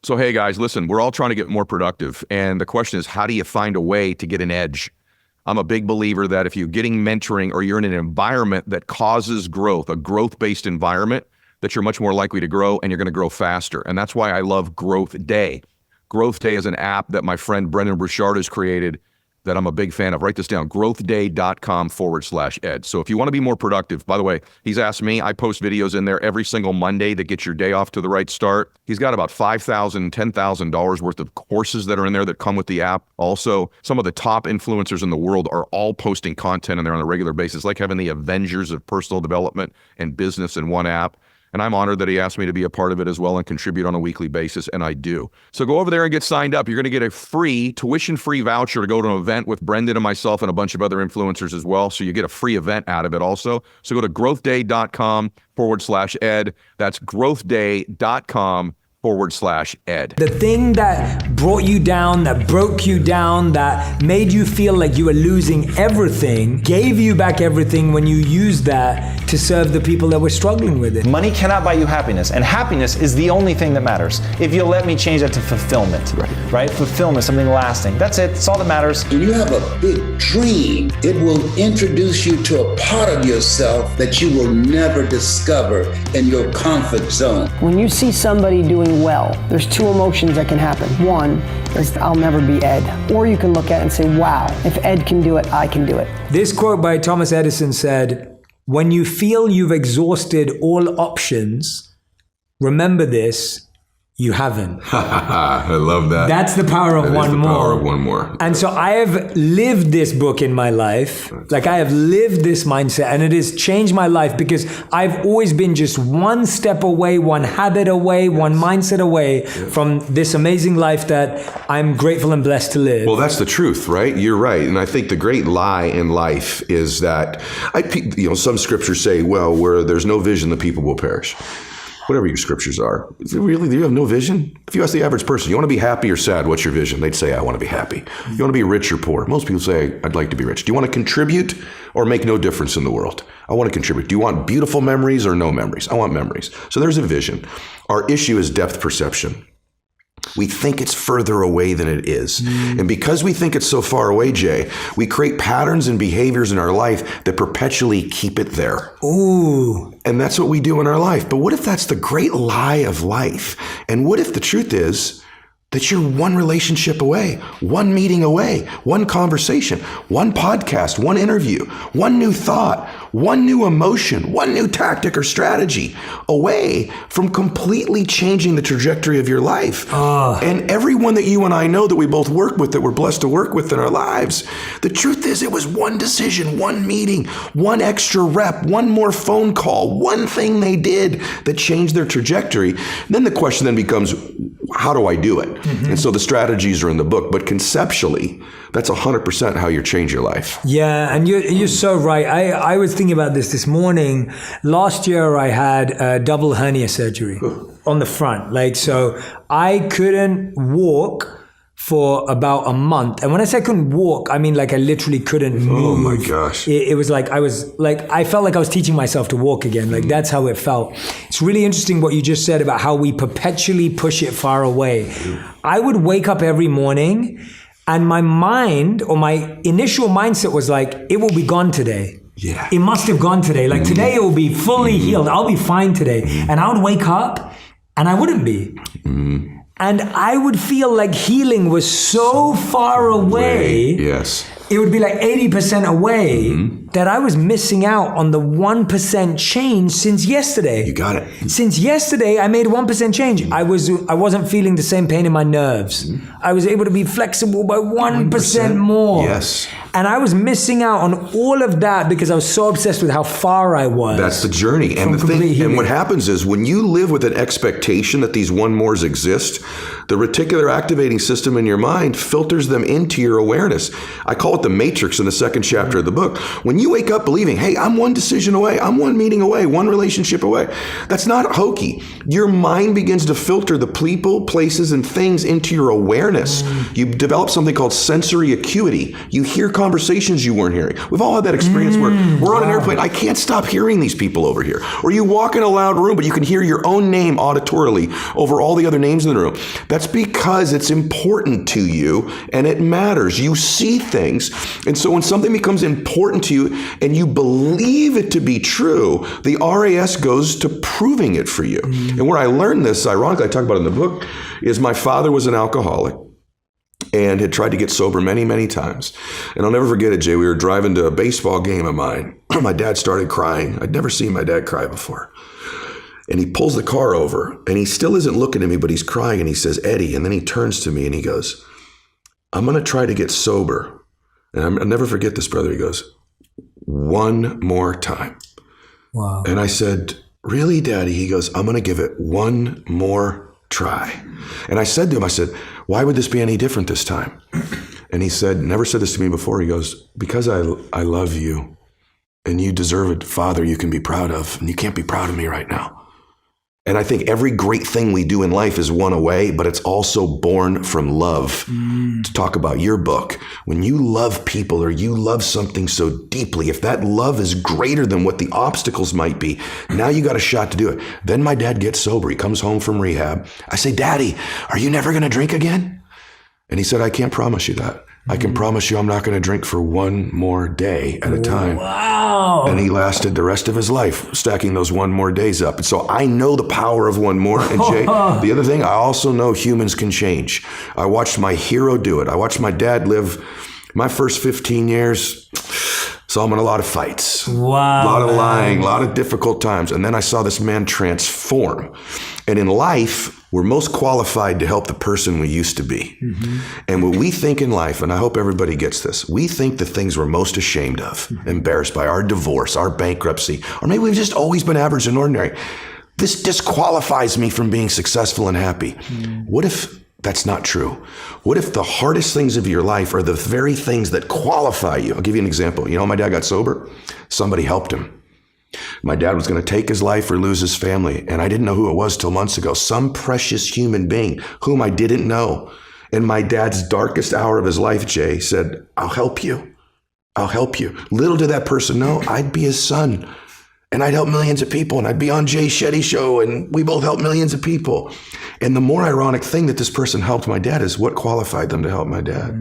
So, hey guys, listen, we're all trying to get more productive. And the question is, how do you find a way to get an edge? I'm a big believer that if you're getting mentoring or you're in an environment that causes growth, a growth-based environment, that you're much more likely to grow and you're going to grow faster. And that's why I love Growth Day. Growth Day is an app that my friend Brendan Burchard has created that I'm a big fan of. Write this down, growthday.com/ed. So if you want to be more productive, by the way, he's asked me, I post videos in there every single Monday that get your day off to the right start. He's got about $5,000, $10,000 worth of courses that are in there that come with the app. Also, some of the top influencers in the world are all posting content in there on a regular basis, like having the Avengers of personal development and business in one app. And I'm honored that he asked me to be a part of it as well and contribute on a weekly basis, and I do. So go over there and get signed up. You're going to get a free, tuition-free voucher to go to an event with Brendan and myself and a bunch of other influencers as well. So you get a free event out of it also. So go to growthday.com/ed. That's growthday.com/ed. The thing that brought you down, that broke you down, that made you feel like you were losing everything, gave you back everything when you used that to serve the people that were struggling with it. Money cannot buy you happiness, and happiness is the only thing that matters. If you'll let me change that to fulfillment, right? Fulfillment, something lasting. That's it. It's all that matters. When you have a big dream, it will introduce you to a part of yourself that you will never discover in your comfort zone. When you see somebody doing well, there's two emotions that can happen. One is, I'll never be Ed. Or you can look at it and say, wow, if Ed can do it, I can do it. This quote by Thomas Edison said, when you feel you've exhausted all options, remember this, you haven't. I love that. That's the power of one more. Power of one more. And so I have lived this book in my life. Like I have lived this mindset, and it has changed my life because I've always been just one step away, one habit away, one mindset away from this amazing life that I'm grateful and blessed to live. Well, that's the truth, right? You're right. And I think the great lie in life is that, some scriptures say, well, where there's no vision, the people will perish. Whatever your scriptures are. Really, do you have no vision? If you ask the average person, you want to be happy or sad? What's your vision? They'd say, I want to be happy. You want to be rich or poor? Most people say, I'd like to be rich. Do you want to contribute or make no difference in the world? I want to contribute. Do you want beautiful memories or no memories? I want memories. So there's a vision. Our issue is depth perception. We think it's further away than it is. And because we think it's so far away, Jay, we create patterns and behaviors in our life that perpetually keep it there. Ooh. And that's what we do in our life. But what if that's the great lie of life? And what if the truth is that you're one relationship away, one meeting away, one conversation, one podcast, one interview, one new thought, one new emotion, one new tactic or strategy away from completely changing the trajectory of your life. And everyone that you and I know that we both work with, that we're blessed to work with in our lives, the truth is it was one decision, one meeting, one extra rep, one more phone call, one thing they did that changed their trajectory. Then the question then becomes, how do I do it? And so the strategies are in the book, but conceptually, that's 100% how you change your life. Yeah, and you're so right. I was thinking about this morning. Last year, I had a double hernia surgery on the front. So I couldn't walk for about a month. And when I say I couldn't walk, I mean I literally couldn't move. Oh my gosh. It was I felt like I was teaching myself to walk again. That's how it felt. It's really interesting what you just said about how we perpetually push it far away. I would wake up every morning and my mind or my initial mindset was it will be gone today. Yeah. It must have gone today. Today it will be fully healed. I'll be fine today. And I would wake up and I wouldn't be. And I would feel like healing was so far away. Yes. It would be 80% away that I was missing out on the 1% change since yesterday. You got it. Since yesterday, I made 1% change. I wasn't feeling the same pain in my nerves. I was able to be flexible by 1% more. Yes. And I was missing out on all of that because I was so obsessed with how far I was. That's the journey. And what happens is when you live with an expectation that these one mores exist, the reticular activating system in your mind filters them into your awareness. I call it the matrix in the second chapter of the book. When you wake up believing, hey, I'm one decision away, I'm one meeting away, one relationship away, that's not hokey. Your mind begins to filter the people, places, and things into your awareness. You develop something called sensory acuity. You hear conversations you weren't hearing. We've all had that experience where we're on an airplane. I can't stop hearing these people over here. Or you walk in a loud room, but you can hear your own name auditorily over all the other names in the room. That's because it's important to you and it matters. You see things. And so when something becomes important to you and you believe it to be true, the RAS goes to proving it for you. And where I learned this, ironically, I talk about it in the book, is my father was an alcoholic and had tried to get sober many, many times. And I'll never forget it, Jay. We were driving to a baseball game of mine. My dad started crying. I'd never seen my dad cry before. And he pulls the car over, and he still isn't looking at me, but he's crying, and he says, Eddie, and then he turns to me and he goes, I'm going to try to get sober. And I'll never forget this, brother. He goes, one more time. Wow. And I said, really, Daddy? He goes, I'm going to give it one more try. And I said to him, I said, why would this be any different this time? And he said, never said this to me before. He goes, because I love you and you deserve a father you can be proud of, and you can't be proud of me right now. And I think every great thing we do in life is one away, but it's also born from love. To talk about your book, when you love people or you love something so deeply, if that love is greater than what the obstacles might be, now you got a shot to do it. Then my dad gets sober. He comes home from rehab. I say, Daddy, are you never going to drink again? And he said, I can't promise you that. I can promise you I'm not going to drink for one more day at a time. Wow. And he lasted the rest of his life stacking those one more days up. And so I know the power of one more. And Jay, the other thing, I also know humans can change. I watched my hero do it. I watched my dad live my first 15 years. Saw him in a lot of fights, Wow, a lot of man. lying, a lot of difficult times. And then I saw this man transform. And in life, we're most qualified to help the person we used to be. And what we think in life, and I hope everybody gets this, we think the things we're most ashamed of, embarrassed by, our divorce, our bankruptcy, or maybe we've just always been average and ordinary. This disqualifies me from being successful and happy. What if that's not true? What if the hardest things of your life are the very things that qualify you? I'll give you an example. You know, my dad got sober. Somebody helped him. My dad was going to take his life or lose his family, and I didn't know who it was till months ago. Some precious human being whom I didn't know. In my dad's darkest hour of his life, Jay said, I'll help you. I'll help you. Little did that person know I'd be his son, and I'd help millions of people, and I'd be on Jay Shetty show, and we both help millions of people. And the more ironic thing that this person helped my dad is what qualified them to help my dad.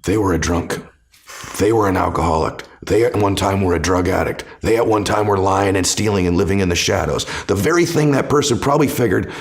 They were a drunk. They were an alcoholic. They at one time were a drug addict. They at one time were lying and stealing and living in the shadows. The very thing that person probably figured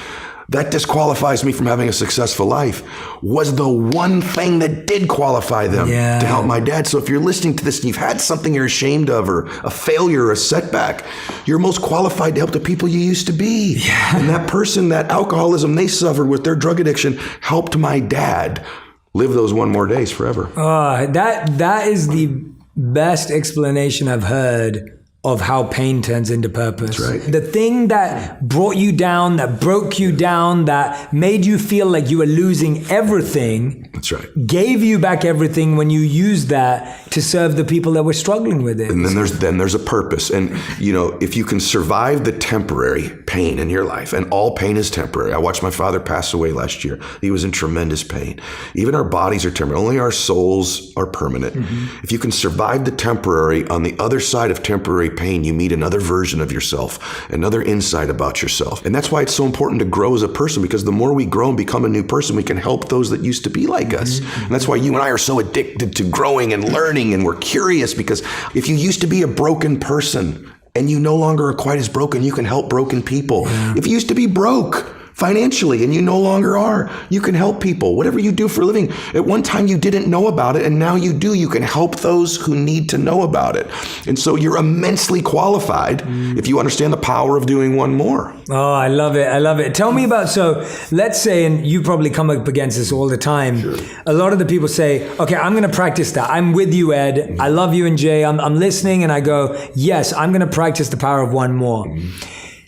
that disqualifies me from having a successful life was the one thing that did qualify them to help my dad. So if you're listening to this and you've had something you're ashamed of, or a failure or a setback, you're most qualified to help the people you used to be. And that person, that alcoholism they suffered with their drug addiction, helped my dad live those one more days forever. That is the best explanation I've heard of how pain turns into purpose. That's right. The thing that brought you down, that broke you down, that made you feel like you were losing everything. That's right. Gave you back everything when you used that to serve the people that were struggling with it. And then there's a purpose. And, you know, if you can survive the temporary pain in your life, and all pain is temporary. I watched my father pass away last year. He was in tremendous pain. Even our bodies are temporary. Only our souls are permanent. If you can survive the temporary, on the other side of temporary pain, you meet another version of yourself, another insight about yourself. And that's why it's so important to grow as a person, because the more we grow and become a new person, we can help those that used to be like us. And that's why you and I are so addicted to growing and learning, and we're curious, because if you used to be a broken person and you no longer are quite as broken, you can help broken people. If you used to be broke financially and you no longer are, you can help people. Whatever you do for a living, at one time you didn't know about it, and now you do. You can help those who need to know about it. And so you're immensely qualified if you understand the power of doing one more. Oh, I love it. I love it. Tell me about, so let's say, and you probably come up against this all the time. A lot of the people say, okay, I'm going to practice that. I'm with you, Ed. I love you and Jay. I'm listening, and I go, yes, I'm going to practice the power of one more.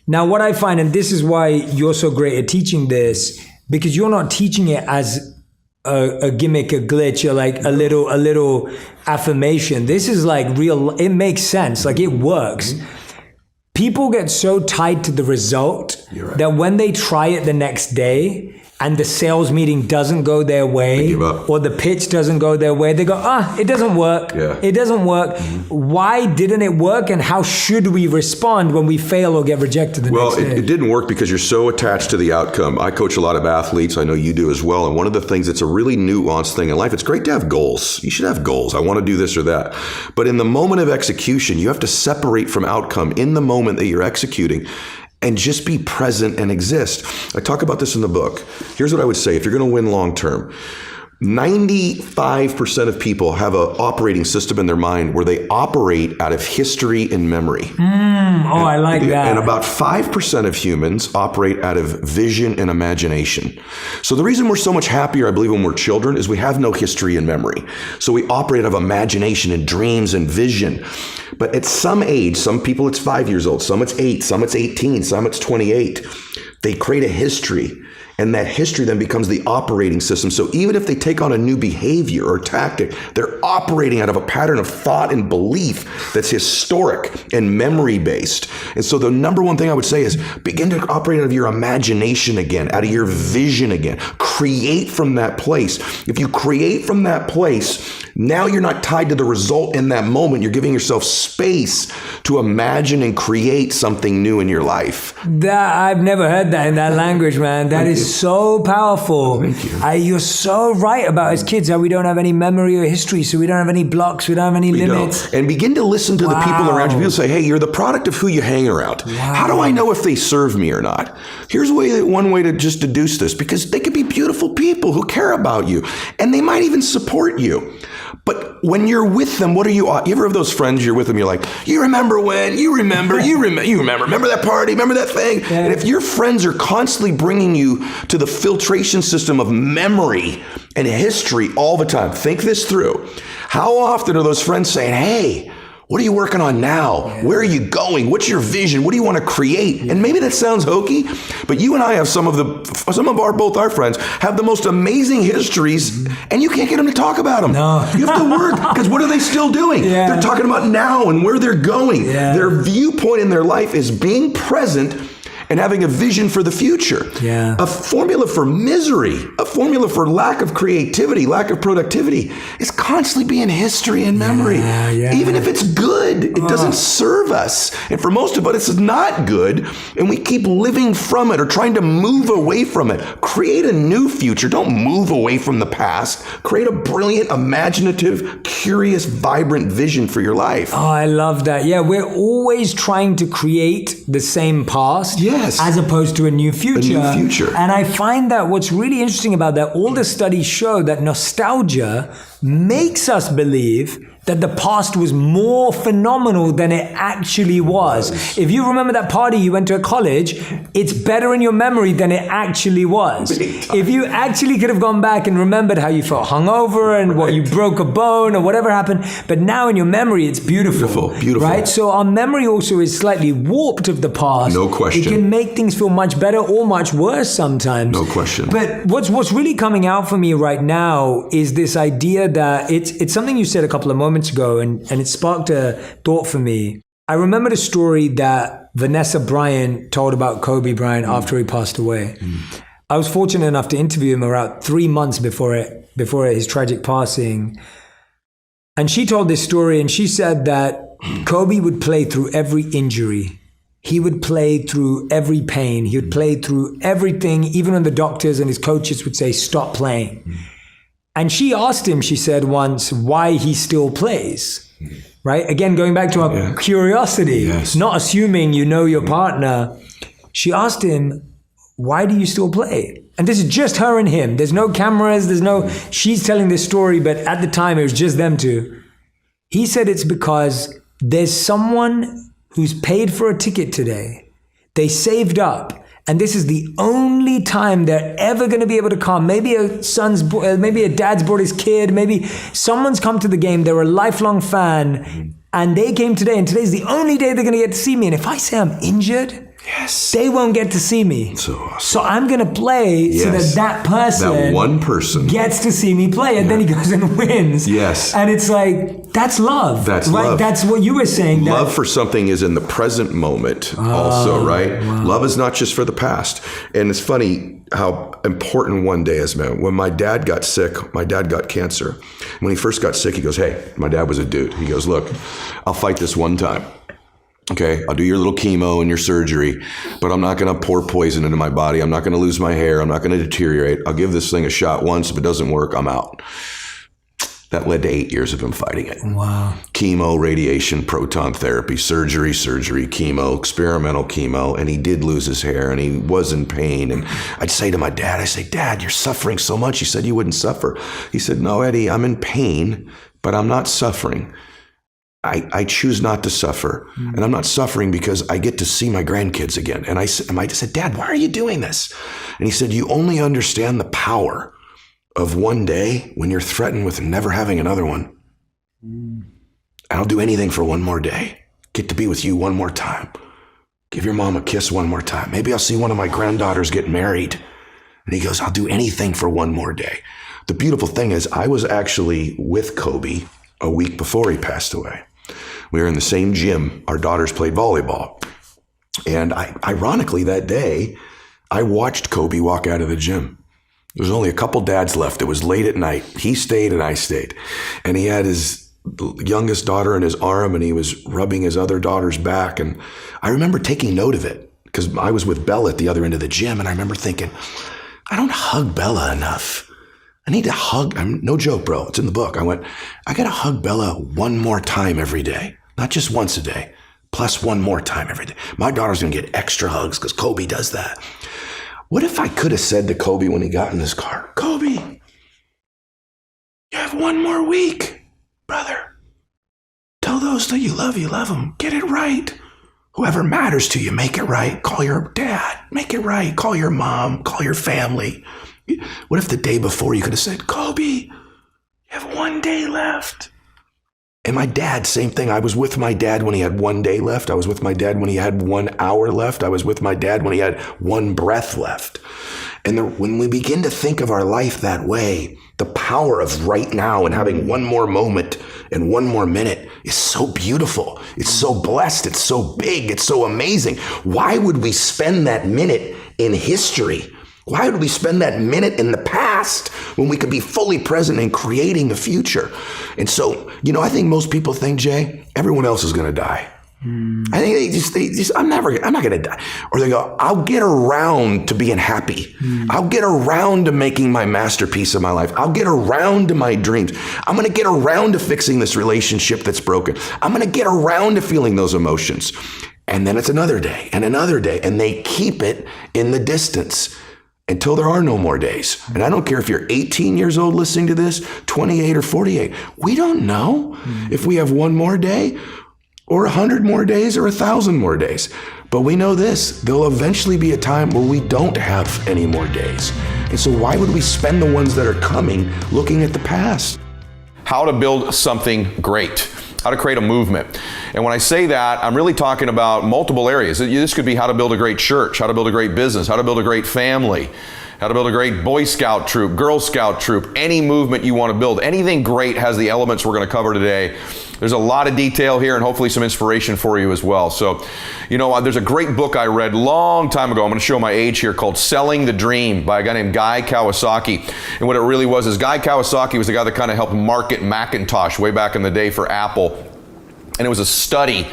Now, what I find, and this is why you're so great at teaching this, because you're not teaching it as a gimmick, a glitch, or like a little affirmation. This is like real. It makes sense. Like, it works. People get so tied to the result that when they try it the next day and the sales meeting doesn't go their way, give up. or the pitch doesn't go their way, they go, it doesn't work. Yeah. It doesn't work. Why didn't it work, and how should we respond when we fail or get rejected the next day? It didn't work because you're so attached to the outcome. I coach a lot of athletes. I know you do as well. And one of the things that's a really nuanced thing in life, it's great to have goals. You should have goals. I want to do this or that. But in the moment of execution, you have to separate from outcome in the moment that you're executing and just be present and exist. I talk about this in the book. Here's what I would say. If you're going to win long term, 95% of people have an operating system in their mind where they operate out of history and memory. I like that. And about 5% of humans operate out of vision and imagination. So the reason we're so much happier, I believe, when we're children is we have no history and memory. So we operate out of imagination and dreams and vision. But at some age, some people it's 5 years old, some it's 8, some it's 18, some it's 28. They create a history. And that history then becomes the operating system. So even if they take on a new behavior or tactic, they're operating out of a pattern of thought and belief that's historic and memory-based. And so the number one thing I would say is begin to operate out of your imagination again, out of your vision again. Create from that place. If you create from that place, now you're not tied to the result in that moment. You're giving yourself space to imagine and create something new in your life. I've never heard that in that language, man. That is so powerful. Thank you. You're so right about as kids how we don't have any memory or history, so we don't have any blocks, we don't have any limits. Don't. And begin to listen to the people around you. People say, hey, you're the product of who you hang around. Wow. How do I know if they serve me or not? Here's one way to just deduce this, because they could be beautiful people who care about you, and they might even support you. But when you're with them, what are you ever have those friends you're with them, you're like, remember that party, remember that thing? Yeah. And if your friends are constantly bringing you to the filtration system of memory and history all the time, think this through. How often are those friends saying, hey, what are you working on now? Yeah. Where are you going? What's your vision? What do you want to create? Yeah. And maybe that sounds hokey, but you and I have both our friends have the most amazing histories, and you can't get them to talk about them. No. You have to work, because what are they still doing? Yeah. They're talking about now and where they're going. Yeah. Their viewpoint in their life is being present and having a vision for the future. Yeah. A formula for misery, a formula for lack of creativity, lack of productivity is constantly being history and memory. Yeah. Even if it's good, it doesn't serve us. And for most of us, it's not good. And we keep living from it or trying to move away from it. Create a new future. Don't move away from the past. Create a brilliant, imaginative, curious, vibrant vision for your life. I love that. Yeah, we're always trying to create the same past. Yes. As opposed to a new future. A new future. And I find that what's really interesting about that, all the studies show that nostalgia makes us believe that the past was more phenomenal than it actually was. If you remember that party you went to at college, it's better in your memory than it actually was. If you actually could have gone back and remembered how you felt hungover and what you broke a bone or whatever happened, but now in your memory it's beautiful. Beautiful. Right? So our memory also is slightly warped of the past. No question. It can make things feel much better or much worse sometimes. No question. But what's really coming out for me right now is this idea that it's something you said a couple of moments ago, and it sparked a thought for me. I remember the story that Vanessa Bryant told about Kobe Bryant after he passed away. I was fortunate enough to interview him around 3 months before his tragic passing. And she told this story, and she said that Kobe would play through every injury. He would play through every pain. He would play through everything, even when the doctors and his coaches would say, stop playing. And she asked him, she said once, why he still plays, right? Again, going back to our curiosity, not assuming you know your partner. She asked him, why do you still play? And this is just her and him. There's no cameras, she's telling this story, but at the time it was just them two. He said it's because there's someone who's paid for a ticket today. They saved up. And this is the only time they're ever going to be able to come. Maybe maybe a dad's brought his kid. Maybe someone's come to the game. They're a lifelong fan, and they came today. And today's the only day they're going to get to see me. And if I say I'm injured, Yes. They won't get to see me. So awesome. So I'm going to play so that person, that one person, gets to see me play, and then he goes and wins. Yes. And it's like, that's love. That's right? love. That's what you were saying. Love for something is in the present moment also, right? Wow. Love is not just for the past. And it's funny how important one day is, man. When my dad got sick, my dad got cancer. When he first got sick, he goes, hey, my dad was a dude. He goes, look, I'll fight this one time. Okay, I'll do your little chemo and your surgery, but I'm not going to pour poison into my body. I'm not going to lose my hair. I'm not going to deteriorate. I'll give this thing a shot once. If it doesn't work, I'm out. That led to 8 years of him fighting it. Wow. Chemo, radiation, proton therapy, surgery, chemo, experimental chemo. And he did lose his hair and he was in pain. And I'd say to my dad, I say, Dad, you're suffering so much. You said you wouldn't suffer. He said, no, Eddie, I'm in pain, but I'm not suffering. I choose not to suffer. And I'm not suffering because I get to see my grandkids again. And I said, Dad, why are you doing this? And he said, you only understand the power of one day when you're threatened with never having another one. And I'll do anything for one more day. Get to be with you one more time. Give your mom a kiss one more time. Maybe I'll see one of my granddaughters get married. And he goes, I'll do anything for one more day. The beautiful thing is I was actually with Kobe a week before he passed away. We were in the same gym. Our daughters played volleyball. And ironically, that day, I watched Kobe walk out of the gym. There was only a couple dads left. It was late at night. He stayed and I stayed. And he had his youngest daughter in his arm and he was rubbing his other daughter's back. And I remember taking note of it because I was with Bella at the other end of the gym. And I remember thinking, I don't hug Bella enough. I need to hug. No joke, bro. It's in the book. I went, I got to hug Bella one more time every day. Not just once a day, plus one more time every day. My daughter's going to get extra hugs because Kobe does that. What if I could have said to Kobe when he got in his car, Kobe, you have one more week, brother. Tell those that you love them. Get it right. Whoever matters to you, make it right. Call your dad, make it right. Call your mom, call your family. What if the day before you could have said, Kobe, you have one day left? And my dad, same thing. I was with my dad when he had 1 day left. I was with my dad when he had 1 hour left. I was with my dad when he had one breath left. And when we begin to think of our life that way, the power of right now and having one more moment and one more minute is so beautiful. It's so blessed. It's so big. It's so amazing. Why would we spend that minute in history? Why would we spend that minute in the past when we could be fully present in creating the future? And so, I think most people think, Jay, everyone else is going to die. I think they just, I'm not going to die. Or they go, I'll get around to being happy. I'll get around to making my masterpiece of my life. I'll get around to my dreams. I'm going to get around to fixing this relationship that's broken. I'm going to get around to feeling those emotions. And then it's another day and another day. And they keep it in the distance until there are no more days. And I don't care if you're 18 years old listening to this, 28 or 48. We don't know if we have one more day or 100 more days or 1,000 more days. But we know this, there'll eventually be a time where we don't have any more days. And so why would we spend the ones that are coming looking at the past? How to build something great. How to create a movement. And when I say that, I'm really talking about multiple areas. This could be how to build a great church, how to build a great business, how to build a great family, how to build a great Boy Scout troop, Girl Scout troop, any movement you want to build. Anything great has the elements we're going to cover today. There's a lot of detail here and hopefully some inspiration for you as well. So, there's a great book I read long time ago. I'm going to show my age here, called Selling the Dream by a guy named Guy Kawasaki. And what it really was is Guy Kawasaki was the guy that kind of helped market Macintosh way back in the day for Apple. And it was a study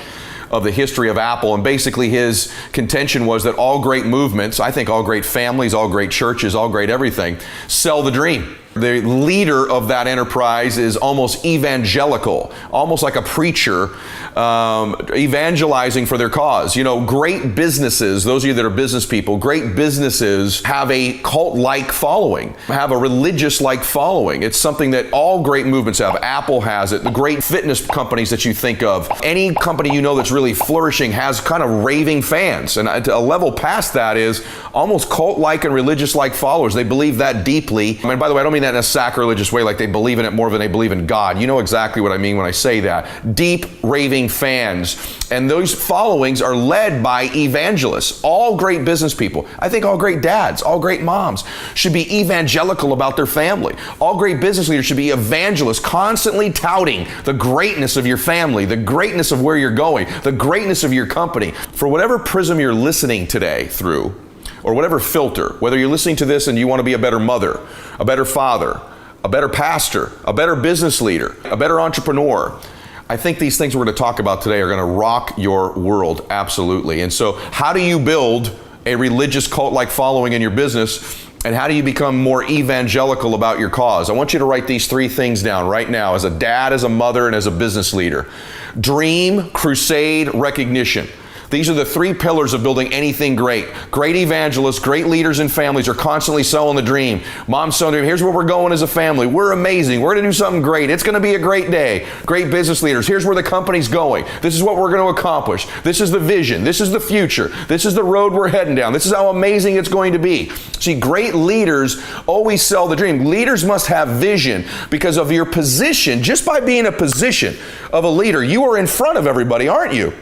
of the history of Apple. And basically his contention was that all great movements, I think all great families, all great churches, all great everything, sell the dream. The leader of that enterprise is almost evangelical, almost like a preacher, evangelizing for their cause. Great businesses, those of you that are business people, great businesses have a cult-like following, have a religious-like following. It's something that all great movements have. Apple has it. The great fitness companies that you think of, any company that's really flourishing has kind of raving fans. And a level past that is almost cult-like and religious-like followers. They believe that deeply. And by the way, I don't mean that it in a sacrilegious way, like they believe in it more than they believe in God. You know exactly what I mean when I say that. Deep raving fans. And those followings are led by evangelists. All great business people. I think all great dads, all great moms should be evangelical about their family. All great business leaders should be evangelists, constantly touting the greatness of your family, the greatness of where you're going, the greatness of your company. For whatever prism you're listening today through, or whatever filter, whether you're listening to this and you want to be a better mother, a better father, a better pastor, a better business leader, a better entrepreneur, I think these things we're going to talk about today are going to rock your world, absolutely. And so how do you build a religious cult-like following in your business, and how do you become more evangelical about your cause? I want you to write these 3 things down right now as a dad, as a mother, and as a business leader. Dream, crusade, recognition. These are the 3 pillars of building anything great. Great evangelists, great leaders and families are constantly selling the dream. Mom's selling the dream. Here's where we're going as a family. We're amazing. We're going to do something great. It's going to be a great day. Great business leaders. Here's where the company's going. This is what we're going to accomplish. This is the vision. This is the future. This is the road we're heading down. This is how amazing it's going to be. See, great leaders always sell the dream. Leaders must have vision because of your position. Just by being a position of a leader, you are in front of everybody, aren't you?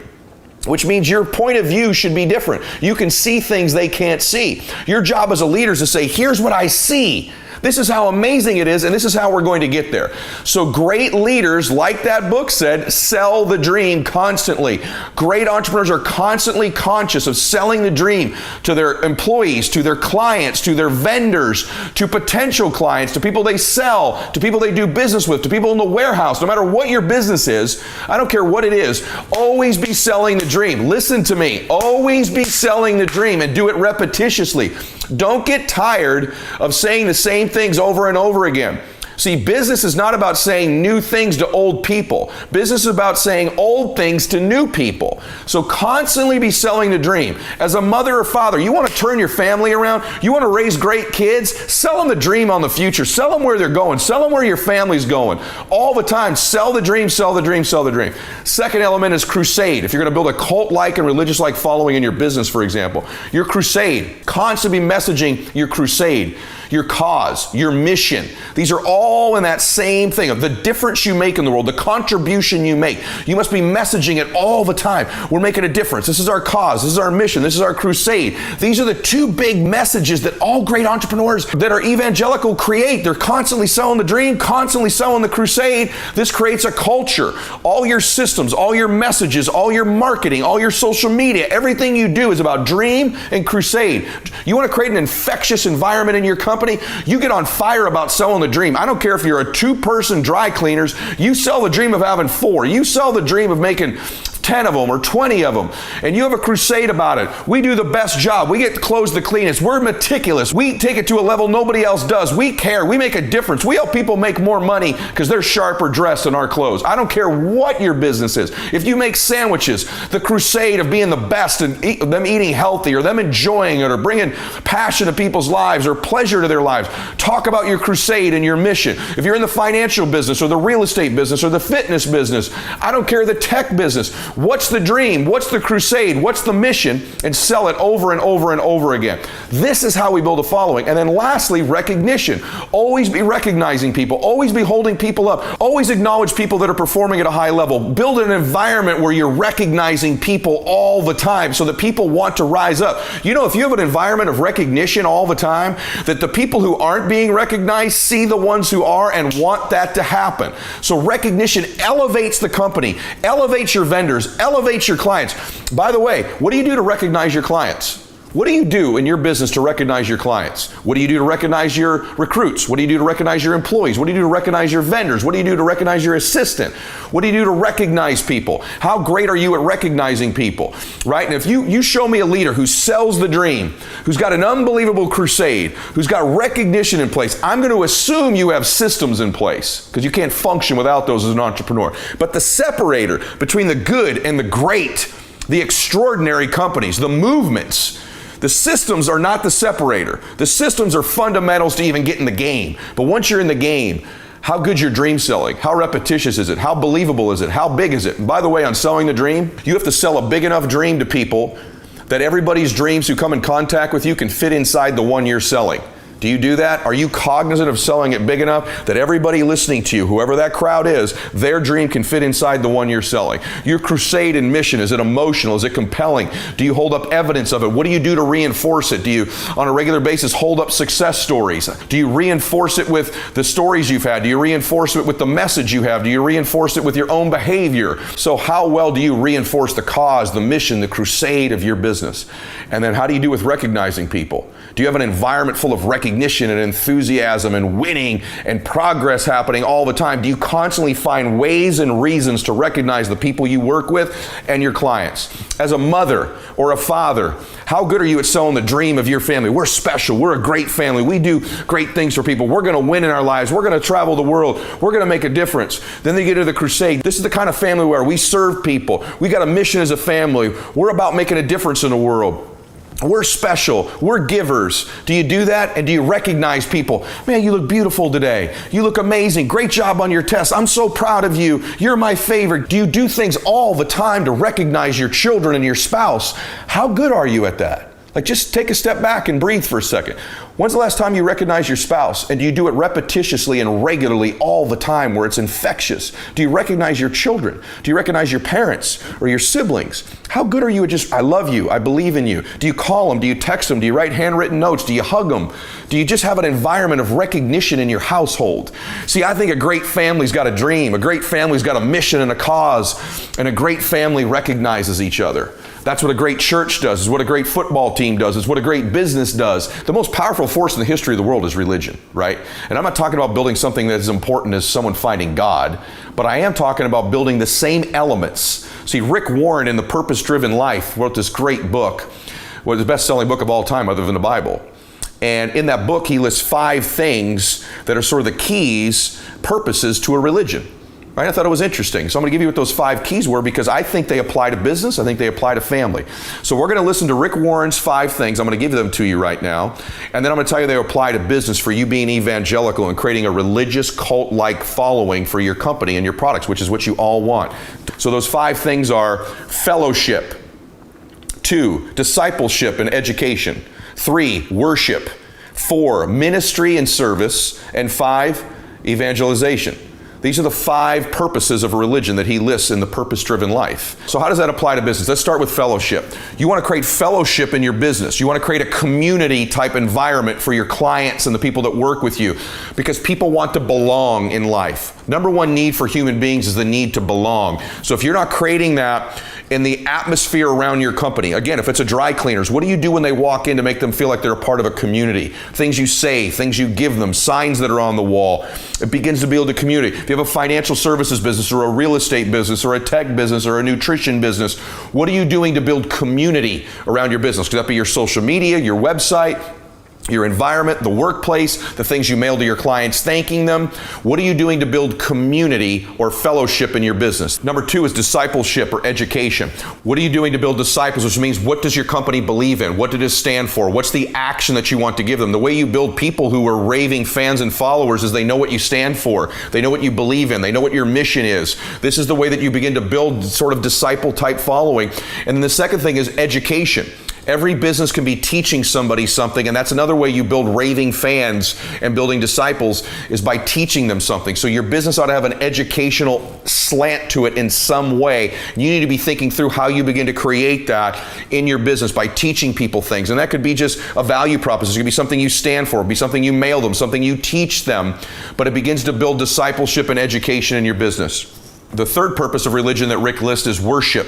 Which means your point of view should be different. You can see things they can't see. Your job as a leader is to say, here's what I see. This is how amazing it is, and this is how we're going to get there. So great leaders, like that book said, sell the dream constantly. Great entrepreneurs are constantly conscious of selling the dream to their employees, to their clients, to their vendors, to potential clients, to people they sell, to people they do business with, to people in the warehouse. No matter what your business is, I don't care what it is, always be selling the dream. Listen to me. Always be selling the dream, and do it repetitiously. Don't get tired of saying the same things over and over again. See, business is not about saying new things to old people. Business is about saying old things to new people. So constantly be selling the dream. As a mother or father, you want to turn your family around? You want to raise great kids? Sell them the dream on the future. Sell them where they're going. Sell them where your family's going. All the time, sell the dream, sell the dream, sell the dream. Second element is crusade. If you're going to build a cult-like and religious-like following in your business, for example, your crusade, constantly messaging your crusade, your cause, your mission. These are all in that same thing of the difference you make in the world, the contribution you make. You must be messaging it all the time. We're making a difference. This is our cause. This is our mission. This is our crusade. These are the 2 big messages that all great entrepreneurs that are evangelical create. They're constantly selling the dream, constantly selling the crusade. This creates a culture. All your systems, all your messages, all your marketing, all your social media, everything you do is about dream and crusade. You want to create an infectious environment in your company? You get on fire about selling the dream. I don't care if you're a 2-person dry cleaners. You sell the dream of having 4. You sell the dream of making 10 of them or 20 of them, and you have a crusade about it. We do the best job. We get clothes the cleanest. We're meticulous. We take it to a level nobody else does. We care. We make a difference. We help people make more money because they're sharper dressed in our clothes. I don't care what your business is. If you make sandwiches, the crusade of being the best and them eating healthy or them enjoying it or bringing passion to people's lives or pleasure to their lives, talk about your crusade and your mission. If you're in the financial business or the real estate business or the fitness business, I don't care, the tech business, what's the dream? What's the crusade? What's the mission? And sell it over and over and over again. This is how we build a following. And then lastly, recognition. Always be recognizing people. Always be holding people up. Always acknowledge people that are performing at a high level. Build an environment where you're recognizing people all the time so that people want to rise up. You know, if you have an environment of recognition all the time, that the people who aren't being recognized see the ones who are and want that to happen. So recognition elevates the company, elevates your vendors, elevates your clients. By the way, what do you do to recognize your clients? What do you do in your business to recognize your clients? What do you do to recognize your recruits? What do you do to recognize your employees? What do you do to recognize your vendors? What do you do to recognize your assistant? What do you do to recognize people? How great are you at recognizing people, right? And if you show me a leader who sells the dream, who's got an unbelievable crusade, who's got recognition in place, I'm going to assume you have systems in place because you can't function without those as an entrepreneur. But the separator between the good and the great, the extraordinary companies, the movements, the systems are not the separator. The systems are fundamentals to even get in the game. But once you're in the game, how good's your dream selling? How repetitious is it? How believable is it? How big is it? And by the way, on selling the dream, you have to sell a big enough dream to people that everybody's dreams who come in contact with you can fit inside the one you're selling. Do you do that? Are you cognizant of selling it big enough that everybody listening to you, whoever that crowd is, their dream can fit inside the one you're selling? Your crusade and mission, is it emotional? Is it compelling? Do you hold up evidence of it? What do you do to reinforce it? Do you, on a regular basis, hold up success stories? Do you reinforce it with the stories you've had? Do you reinforce it with the message you have? Do you reinforce it with your own behavior? So how well do you reinforce the cause, the mission, the crusade of your business? And then how do you do with recognizing people? Do you have an environment full of recognition and enthusiasm and winning and progress happening all the time? Do you constantly find ways and reasons to recognize the people you work with and your clients? As a mother or a father, how good are you at selling the dream of your family? We're special. We're a great family. We do great things for people. We're going to win in our lives. We're going to travel the world. We're going to make a difference. Then they get to the crusade. This is the kind of family where we serve people. We got a mission as a family. We're about making a difference in the world. We're special. We're givers. Do you do that? And do you recognize people? Man, you look beautiful today. You look amazing. Great job on your test. I'm so proud of you. You're my favorite. Do you do things all the time to recognize your children and your spouse? How good are you at that? Like, just take a step back and breathe for a second. When's the last time you recognized your spouse? And do you do it repetitiously and regularly all the time where it's infectious? Do you recognize your children? Do you recognize your parents or your siblings? How good are you at just, I love you, I believe in you? Do you call them? Do you text them? Do you write handwritten notes? Do you hug them? Do you just have an environment of recognition in your household? See, I think a great family's got a dream. A great family's got a mission and a cause. And a great family recognizes each other. That's what a great church does. It's what a great football team does. It's what a great business does. The most powerful force in the history of the world is religion, right? And I'm not talking about building something that's as important as someone finding God, but I am talking about building the same elements. See, Rick Warren in The Purpose-Driven Life wrote this great book, the best-selling book of all time other than the Bible. And in that book, he lists 5 things that are sort of the keys, purposes to a religion. Right? I thought it was interesting. So I'm going to give you what those 5 keys were because I think they apply to business. I think they apply to family. So we're going to listen to Rick Warren's 5 things. I'm going to give them to you right now. And then I'm going to tell you they apply to business for you being evangelical and creating a religious cult-like following for your company and your products, which is what you all want. So those 5 things are fellowship. 2, discipleship and education. 3, worship. 4, ministry and service. And 5, evangelization. These are the 5 purposes of a religion that he lists in The Purpose-Driven Life. So how does that apply to business? Let's start with fellowship. You want to create fellowship in your business. You want to create a community type environment for your clients and the people that work with you because people want to belong in life. Number 1 need for human beings is the need to belong. So if you're not creating that in the atmosphere around your company, again, if it's a dry cleaners, what do you do when they walk in to make them feel like they're a part of a community? Things you say, things you give them, signs that are on the wall. It begins to build a community. If you have a financial services business or a real estate business or a tech business or a nutrition business, what are you doing to build community around your business? Could that be your social media, your website, your environment, the workplace, the things you mail to your clients thanking them? What are you doing to build community or fellowship in your business? Number 2 is discipleship or education. What are you doing to build disciples, which means what does your company believe in? What did it stand for? What's the action that you want to give them? The way you build people who are raving fans and followers is they know what you stand for. They know what you believe in. They know what your mission is. This is the way that you begin to build sort of disciple type following. And then the second thing is education. Every business can be teaching somebody something, and that's another way you build raving fans and building disciples is by teaching them something. So your business ought to have an educational slant to it in some way. You need to be thinking through how you begin to create that in your business by teaching people things. And that could be just a value proposition. It could be something you stand for, it could be something you mail them, something you teach them, but it begins to build discipleship and education in your business. The third purpose of religion that Rick lists is worship.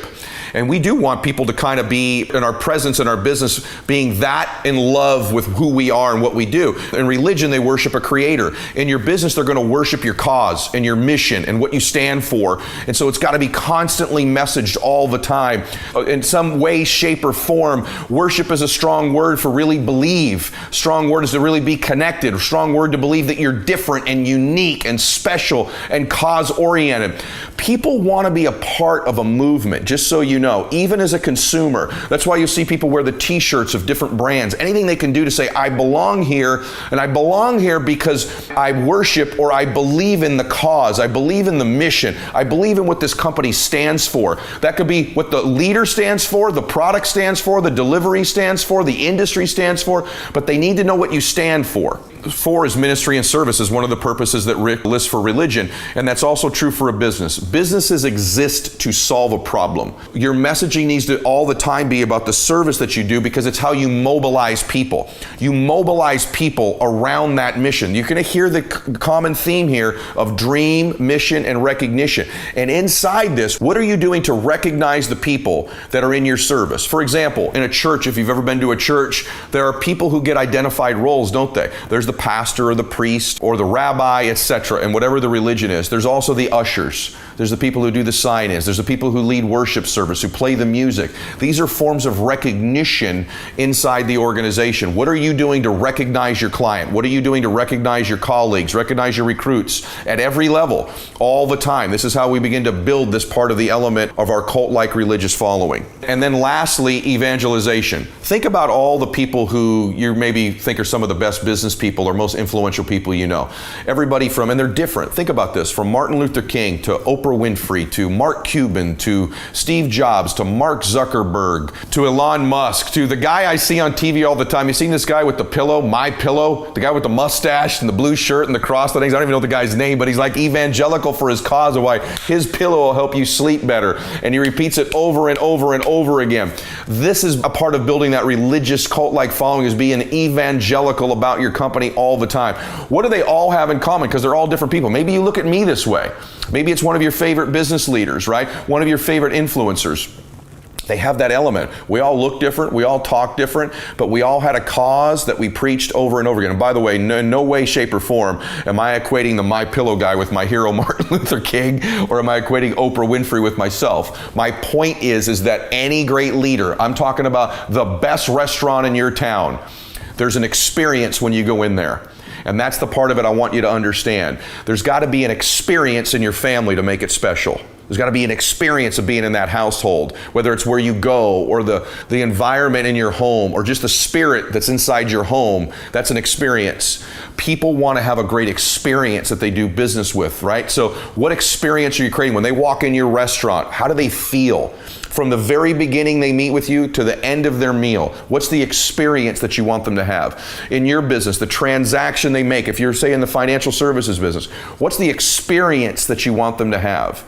And we do want people to kind of be in our presence in our business being that in love with who we are and what we do. In religion, they worship a creator. In your business, they're going to worship your cause and your mission and what you stand for. And so it's got to be constantly messaged all the time. In some way, shape, or form, worship is a strong word for really believe. Strong word is to really be connected. A strong word to believe that you're different and unique and special and cause-oriented. People want to be a part of a movement, just so you know, even as a consumer. That's why you see people wear the t-shirts of different brands, anything they can do to say, I belong here, and I belong here because I worship or I believe in the cause, I believe in the mission, I believe in what this company stands for. That could be what the leader stands for, the product stands for, the delivery stands for, the industry stands for, but they need to know what you stand for. 4 is ministry and service is one of the purposes that Rick lists for religion, and that's also true for a business. Businesses exist to solve a problem. Your messaging needs to all the time be about the service that you do, because it's how you mobilize people. You mobilize people around that mission. You're going to hear the common theme here of dream, mission, and recognition. And inside this, what are you doing to recognize the people that are in your service? For example, in a church, if you've ever been to a church, there are people who get identified roles, don't they? There's the pastor or the priest or the rabbi, etc., and whatever the religion is. There's also the ushers. There's the people who do the sign-ins. There's the people who lead worship service, who play the music. These are forms of recognition inside the organization. What are you doing to recognize your client? What are you doing to recognize your colleagues, recognize your recruits at every level, all the time? This is how we begin to build this part of the element of our cult-like religious following. And then lastly, evangelization. Think about all the people who you maybe think are some of the best business people or most influential people you know. Everybody from, and they're different. Think about this, from Martin Luther King to Oprah Winfrey to Mark Cuban to Steve Jobs to Mark Zuckerberg to Elon Musk to the guy I see on TV all the time. You seen this guy with the pillow, My Pillow, the guy with the mustache and the blue shirt and the cross things. I don't even know the guy's name, but he's like evangelical for his cause of why his pillow will help you sleep better. And he repeats it over and over and over again. This is a part of building that religious cult-like following, is being evangelical about your company all the time. What do they all have in common? Because they're all different people. Maybe you look at me this way. Maybe it's one of your favorite business leaders, right? One of your favorite influencers. They have that element. We all look different, we all talk different, but we all had a cause that we preached over and over again. And by the way, no way, shape, or form am I equating the My Pillow guy with my hero Martin Luther King, or am I equating Oprah Winfrey with myself. My point is that any great leader, I'm talking about the best restaurant in your town, there's an experience when you go in there. And that's the part of it I want you to understand. There's got to be an experience in your family to make it special. There's got to be an experience of being in that household, whether it's where you go or the environment in your home or just the spirit that's inside your home. That's an experience. People want to have a great experience that they do business with, right? So what experience are you creating? When they walk in your restaurant, how do they feel? From the very beginning they meet with you to the end of their meal, what's the experience that you want them to have? In your business, the transaction they make, if you're, say, in the financial services business, what's the experience that you want them to have?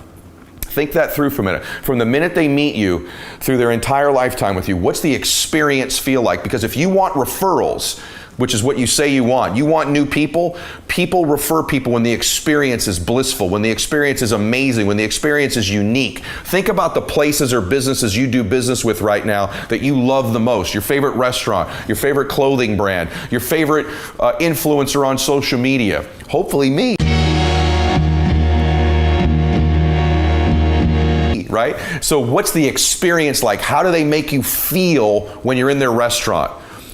Think that through for a minute. From the minute they meet you through their entire lifetime with you, what's the experience feel like? Because if you want referrals, which is what you say you want new people, people refer people when the experience is blissful, when the experience is amazing, when the experience is unique. Think about the places or businesses you do business with right now that you love the most. Your favorite restaurant, your favorite clothing brand, your favorite influencer on social media. Hopefully me. Right? So what's the experience like? How do they make you feel when you're in their restaurant,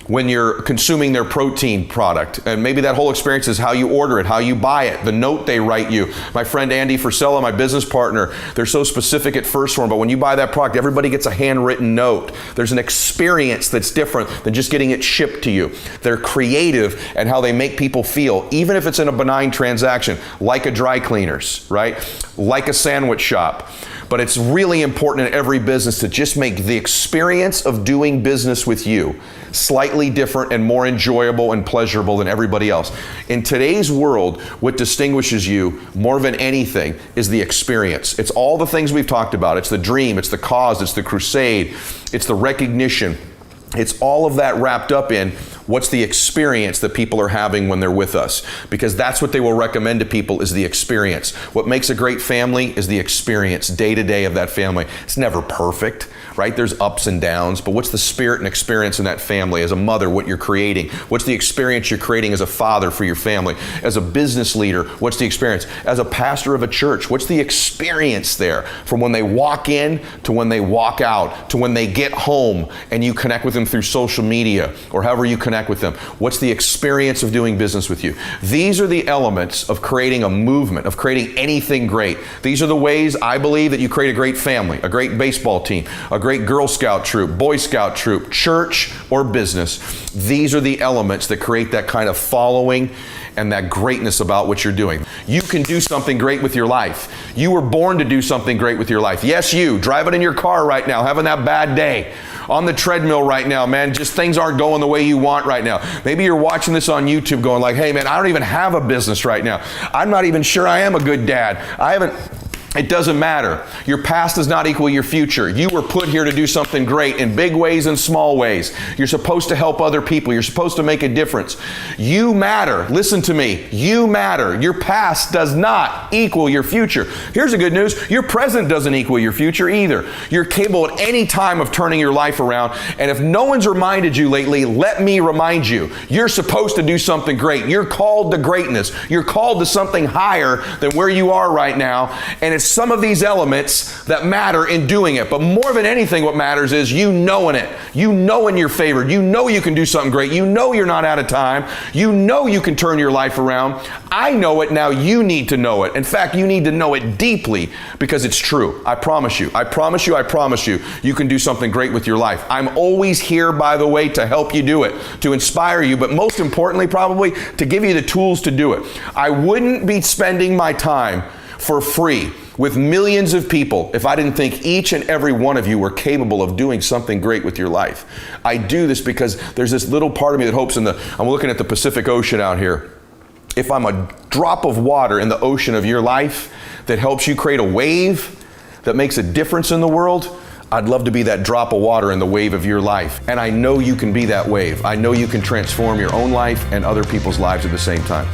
when you're consuming their protein product? And maybe that whole experience is how you order it, how you buy it, the note they write you. My friend Andy Frisella, my business partner, they're so specific at First Form, but when you buy that product, everybody gets a handwritten note. There's an experience that's different than just getting it shipped to you. They're creative at how they make people feel, even if it's in a benign transaction, like a dry cleaners, right? Like a sandwich shop. But it's really important in every business to just make the experience of doing business with you slightly different and more enjoyable and pleasurable than everybody else. In today's world, what distinguishes you more than anything is the experience. It's all the things we've talked about. It's the dream, it's the cause, it's the crusade, it's the recognition. It's all of that wrapped up in what's the experience that people are having when they're with us, because that's what they will recommend to people is the experience. What makes a great family is the experience day to day of that family. It's never perfect, right? There's ups and downs, but what's the spirit and experience in that family? As a mother, what you're creating? What's the experience you're creating as a father for your family? As a business leader, what's the experience? As a pastor of a church, what's the experience there from when they walk in to when they walk out to when they get home and you connect with them through social media or however you connect with them? What's the experience of doing business with you? These are the elements of creating a movement, of creating anything great. These are the ways I believe that you create a great family, a great baseball team, a great Girl Scout troop, Boy Scout troop, church or business. These are the elements that create that kind of following and that greatness about what you're doing. You can do something great with your life. You were born to do something great with your life. Yes, you, driving in your car right now, having that bad day, on the treadmill right now, man, just things aren't going the way you want right now. Maybe you're watching this on YouTube going like, hey man, I don't even have a business right now. I'm not even sure I am a good dad. It doesn't matter. Your past does not equal your future. You were put here to do something great in big ways and small ways. You're supposed to help other people. You're supposed to make a difference. You matter. Listen to me. You matter. Your past does not equal your future. Here's the good news. Your present doesn't equal your future either. You're capable at any time of turning your life around. And if no one's reminded you lately, let me remind you. You're supposed to do something great. You're called to greatness. You're called to something higher than where you are right now. And it's some of these elements that matter in doing it. But more than anything, what matters is you knowing it. You knowing you're favored. You know you can do something great. You know you're not out of time. You know you can turn your life around. I know it. Now you need to know it. In fact, you need to know it deeply because it's true. I promise you. I promise you. I promise you. You can do something great with your life. I'm always here, by the way, to help you do it, to inspire you, but most importantly, probably to give you the tools to do it. I wouldn't be spending my time for free with millions of people if I didn't think each and every one of you were capable of doing something great with your life. I do this because there's this little part of me that hopes I'm looking at the Pacific Ocean out here. If I'm a drop of water in the ocean of your life that helps you create a wave that makes a difference in the world, I'd love to be that drop of water in the wave of your life. And I know you can be that wave. I know you can transform your own life and other people's lives at the same time.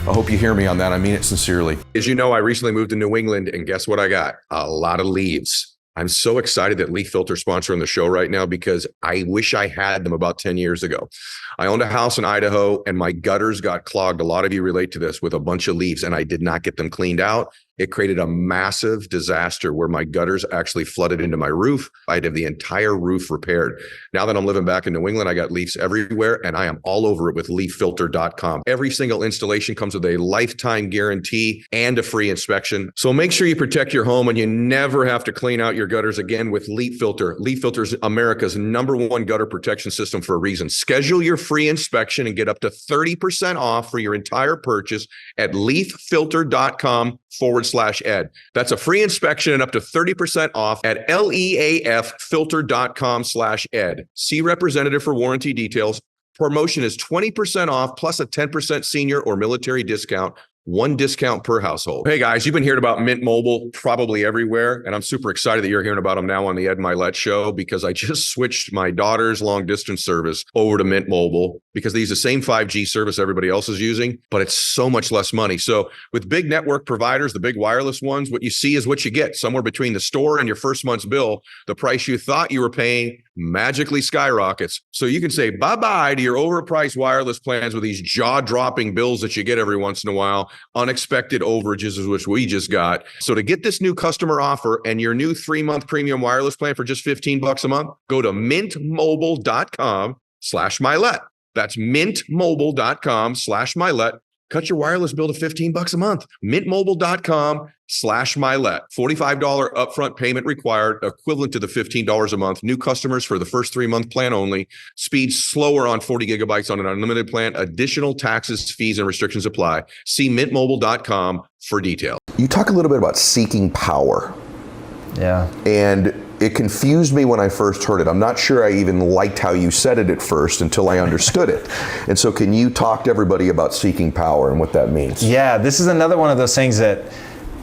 I hope you hear me on that. I mean it sincerely. As you know, I recently moved to New England, and guess what I got? A lot of leaves. I'm so excited that Leaf Filter is sponsoring the show right now because I wish I had them about 10 years ago. I owned a house in Idaho and my gutters got clogged. A lot of you relate to this, with a bunch of leaves, and I did not get them cleaned out. It created a massive disaster where my gutters actually flooded into my roof. I had to have the entire roof repaired. Now that I'm living back in New England, I got leaves everywhere, and I am all over it with leaffilter.com. Every single installation comes with a lifetime guarantee and a free inspection. So make sure you protect your home and you never have to clean out your gutters again with Leaf Filter. Leaf Filter is America's #1 gutter protection system for a reason. Schedule your free inspection and get up to 30% off for your entire purchase at leaffilter.com/Ed. That's a free inspection and up to 30% off at leaffilter.com/Ed. See representative for warranty details. Promotion is 20% off plus a 10% senior or military discount. 1 discount per household. Hey guys, you've been hearing about Mint Mobile probably everywhere, and I'm super excited that you're hearing about them now on the Ed Mylett Show because I just switched my daughter's long distance service over to Mint Mobile because they use the same 5G service everybody else is using, but it's so much less money. So with big network providers, the big wireless ones, what you see is what you get. Somewhere between the store and your first month's bill, the price you thought you were paying magically skyrockets. So you can say bye-bye to your overpriced wireless plans with these jaw-dropping bills that you get every once in a while. Unexpected overages, which we just got. So to get this new customer offer and your new 3-month premium wireless plan for just $15 a month, go to mintmobile.com/Mylett. That's mintmobile.com/Mylett. Cut your wireless bill to $15 a month. mintmobile.com/Mylett. $45 upfront payment required, equivalent to the $15 a month. New customers for the first 3-month plan only. Speed slower on 40 gigabytes on an unlimited plan. Additional taxes, fees, and restrictions apply. See mintmobile.com for details. You talk a little bit about seeking power. Yeah. And it confused me when I first heard it. I'm not sure I even liked how you said it at first until I understood it. And so can you talk to everybody about seeking power and what that means? Yeah, this is another one of those things that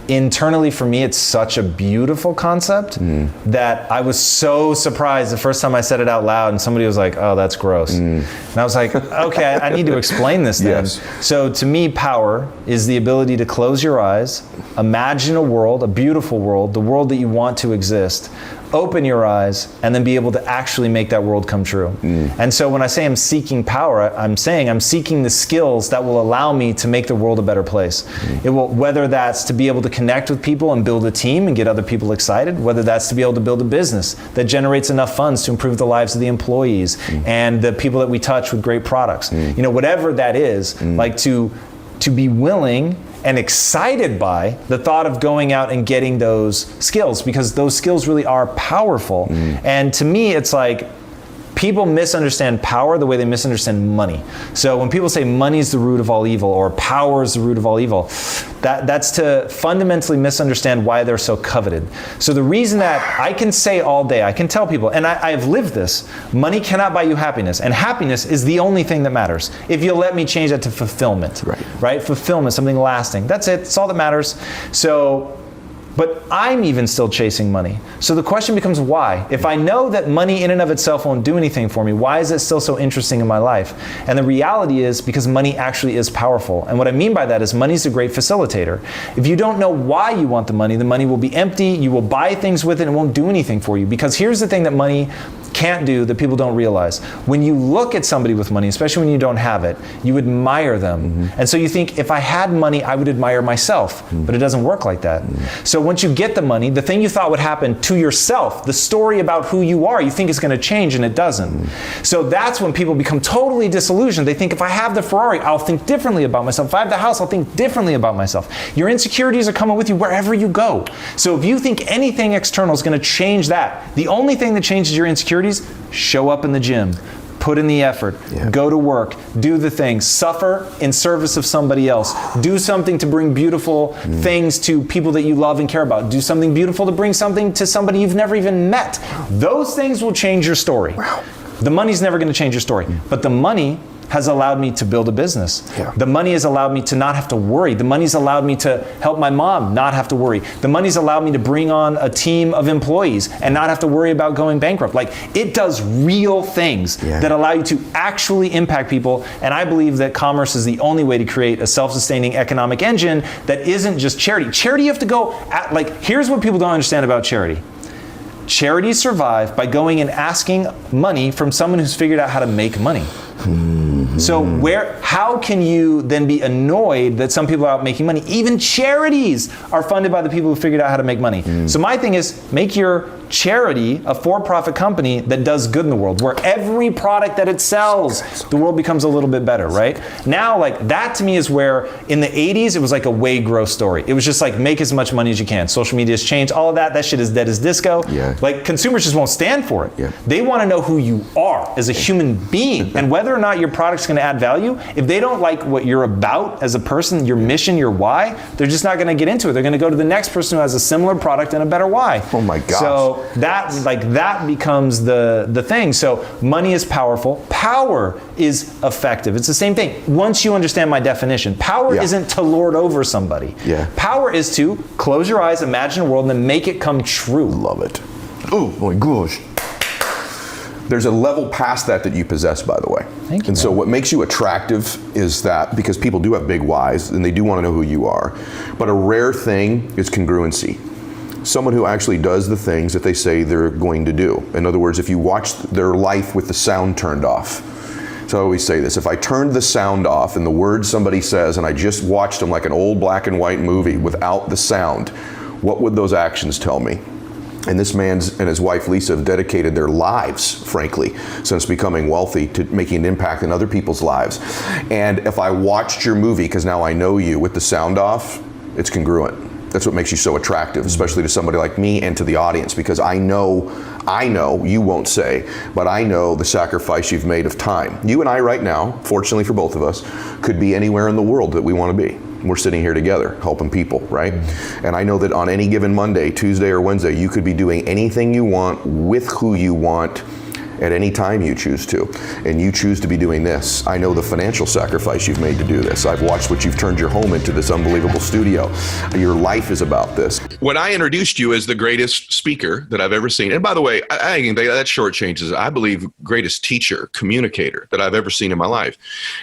internally for me, it's such a beautiful concept that I was so surprised the first time I said it out loud and somebody was like, oh, that's gross. And I was like, okay, I need to explain this then. Yes. So to me, power is the ability to close your eyes, imagine a world, a beautiful world, the world that you want to exist, open your eyes, and then be able to actually make that world come true. And so when I say I'm seeking power, I'm saying I'm seeking the skills that will allow me to make the world a better place. It will, whether that's to be able to connect with people and build a team and get other people excited, whether that's to be able to build a business that generates enough funds to improve the lives of the employees and the people that we touch with great products. You know, whatever that is, like to be willing and excited by the thought of going out and getting those skills, because those skills really are powerful. And to me, it's like people misunderstand power the way they misunderstand money. So when people say money is the root of all evil or power is the root of all evil, that's to fundamentally misunderstand why they're so coveted. So the reason that I can say all day, I can tell people, and I've lived this, money cannot buy you happiness, and happiness is the only thing that matters. If you'll let me change that to fulfillment, right? Fulfillment, something lasting. That's it, it's all that matters. But I'm even still chasing money. So the question becomes why? If I know that money in and of itself won't do anything for me, why is it still so interesting in my life? And the reality is because money actually is powerful. And what I mean by that is money's a great facilitator. If you don't know why you want the money will be empty, you will buy things with it, and it won't do anything for you. Because here's the thing that money can't do that people don't realize. When you look at somebody with money, especially when you don't have it, you admire them. And so you think, if I had money, I would admire myself. But it doesn't work like that. So once you get the money, the thing you thought would happen to yourself, the story about who you are, you think is going to change, and it doesn't. So that's when people become totally disillusioned. They think, if I have the Ferrari, I'll think differently about myself. If I have the house, I'll think differently about myself. Your insecurities are coming with you wherever you go. So if you think anything external is going to change that, the only thing that changes your insecurities, show up in the gym, put in the effort, go to work, do the things, suffer in service of somebody else, do something to bring beautiful things to people that you love and care about, do something beautiful to bring something to somebody you've never even met. Those things will change your story. The money's never going to change your story, but the money has allowed me to build a business. The money has allowed me to not have to worry. The money's allowed me to help my mom not have to worry. The money's allowed me to bring on a team of employees and not have to worry about going bankrupt. Like, it does real things that allow you to actually impact people. And I believe that commerce is the only way to create a self-sustaining economic engine that isn't just charity. Charity, you have to go at, like, here's what people don't understand about charity. Charities survive by going and asking money from someone who's figured out how to make money. So how can you then be annoyed that some people are out making money? Even charities are funded by the people who figured out how to make money. So my thing is, make your charity a for-profit company that does good in the world, where every product that it sells, the world becomes a little bit better, right? Now, like, that to me is where, in the 80s, it was like a way growth story. It was just like, make as much money as you can. Social media has changed, all of that. That shit is dead as disco. Like, consumers just won't stand for it. They want to know who you are as a human being, and whether or not your product's going to add value. If they don't like what you're about as a person, your mission, your why, they're just not going to get into it. They're going to go to the next person who has a similar product and a better why. Oh my gosh. So that becomes the thing. So money is powerful. Power is effective. It's the same thing. Once you understand my definition, power isn't to lord over somebody. Power is to close your eyes, imagine a world, and then make it come true. Love it. Oh my gosh. There's a level past that you possess, by the way. Thank you. And so what makes you attractive is that, because people do have big whys and they do want to know who you are, but a rare thing is congruency. Someone who actually does the things that they say they're going to do. In other words, if you watch their life with the sound turned off. So I always say this, if I turned the sound off and the words somebody says and I just watched them like an old black and white movie without the sound, what would those actions tell me? And this man and his wife, Lisa, have dedicated their lives, frankly, since becoming wealthy, to making an impact in other people's lives. And if I watched your movie, because now I know you, with the sound off, it's congruent. That's what makes you so attractive, especially to somebody like me and to the audience, because I know, you won't say, but I know the sacrifice you've made of time. You and I right now, fortunately for both of us, could be anywhere in the world that we want to be. We're sitting here together, helping people, right? And I know that on any given Monday, Tuesday, or Wednesday, you could be doing anything you want with who you want at any time you choose to. And you choose to be doing this. I know the financial sacrifice you've made to do this. I've watched what you've turned your home into, this unbelievable studio. Your life is about this. When I introduced you as the greatest speaker that I've ever seen, and by the way, I think that shortchanges, I believe, greatest teacher, communicator that I've ever seen in my life.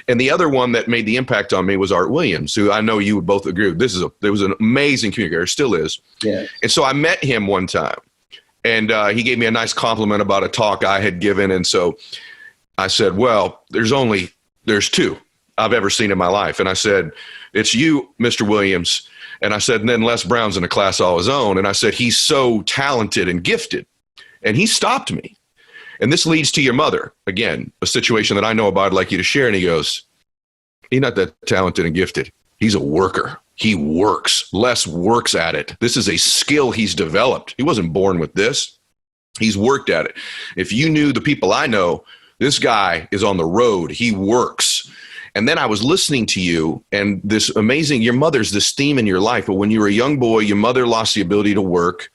And the other one that made the impact on me was Art Williams, who I know you would both agree with. There was an amazing communicator, still is. And so I met him one time. And he gave me a nice compliment about a talk I had given. And so I said, well, there's two I've ever seen in my life. And I said, it's you, Mr. Williams. And I said, and then Les Brown's in a class all his own. And I said, he's so talented and gifted. And he stopped me. And this leads to your mother. Again, a situation that I know about, I'd like you to share. And he goes, he's not that talented and gifted. He's a worker. He works. Les works at it. This is a skill he's developed. He wasn't born with this. He's worked at it. If you knew the people I know, this guy is on the road. He works. And then I was listening to you, and this amazing, your mother's this theme in your life. But when you were a young boy, your mother lost the ability to work.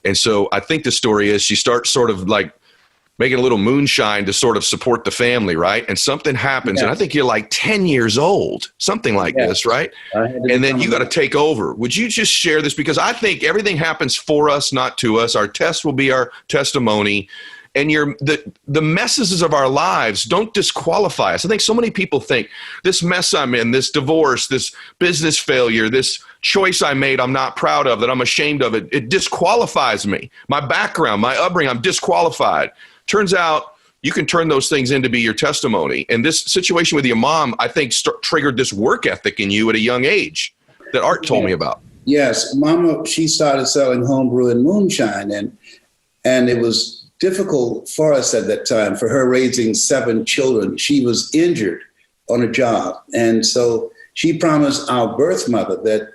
And so I think the story is she starts sort of like making a little moonshine to sort of support the family, right? And something happens, and I think you're like 10 years old, something like this, right? And then you got to take over. Would you just share this? Because I think everything happens for us, not to us. Our test will be our testimony. And the messes of our lives don't disqualify us. I think so many people think this mess I'm in, this divorce, this business failure, this choice I made I'm not proud of, that I'm ashamed of, it disqualifies me. My background, my upbringing, I'm disqualified. Turns out you can turn those things into be your testimony. And this situation with your mom, I think, triggered this work ethic in you at a young age that Art told me about. Yes, Mama, she started selling homebrew and moonshine, and it was difficult for us at that time, for her raising 7 children. She was injured on a job. And so she promised our birth mother that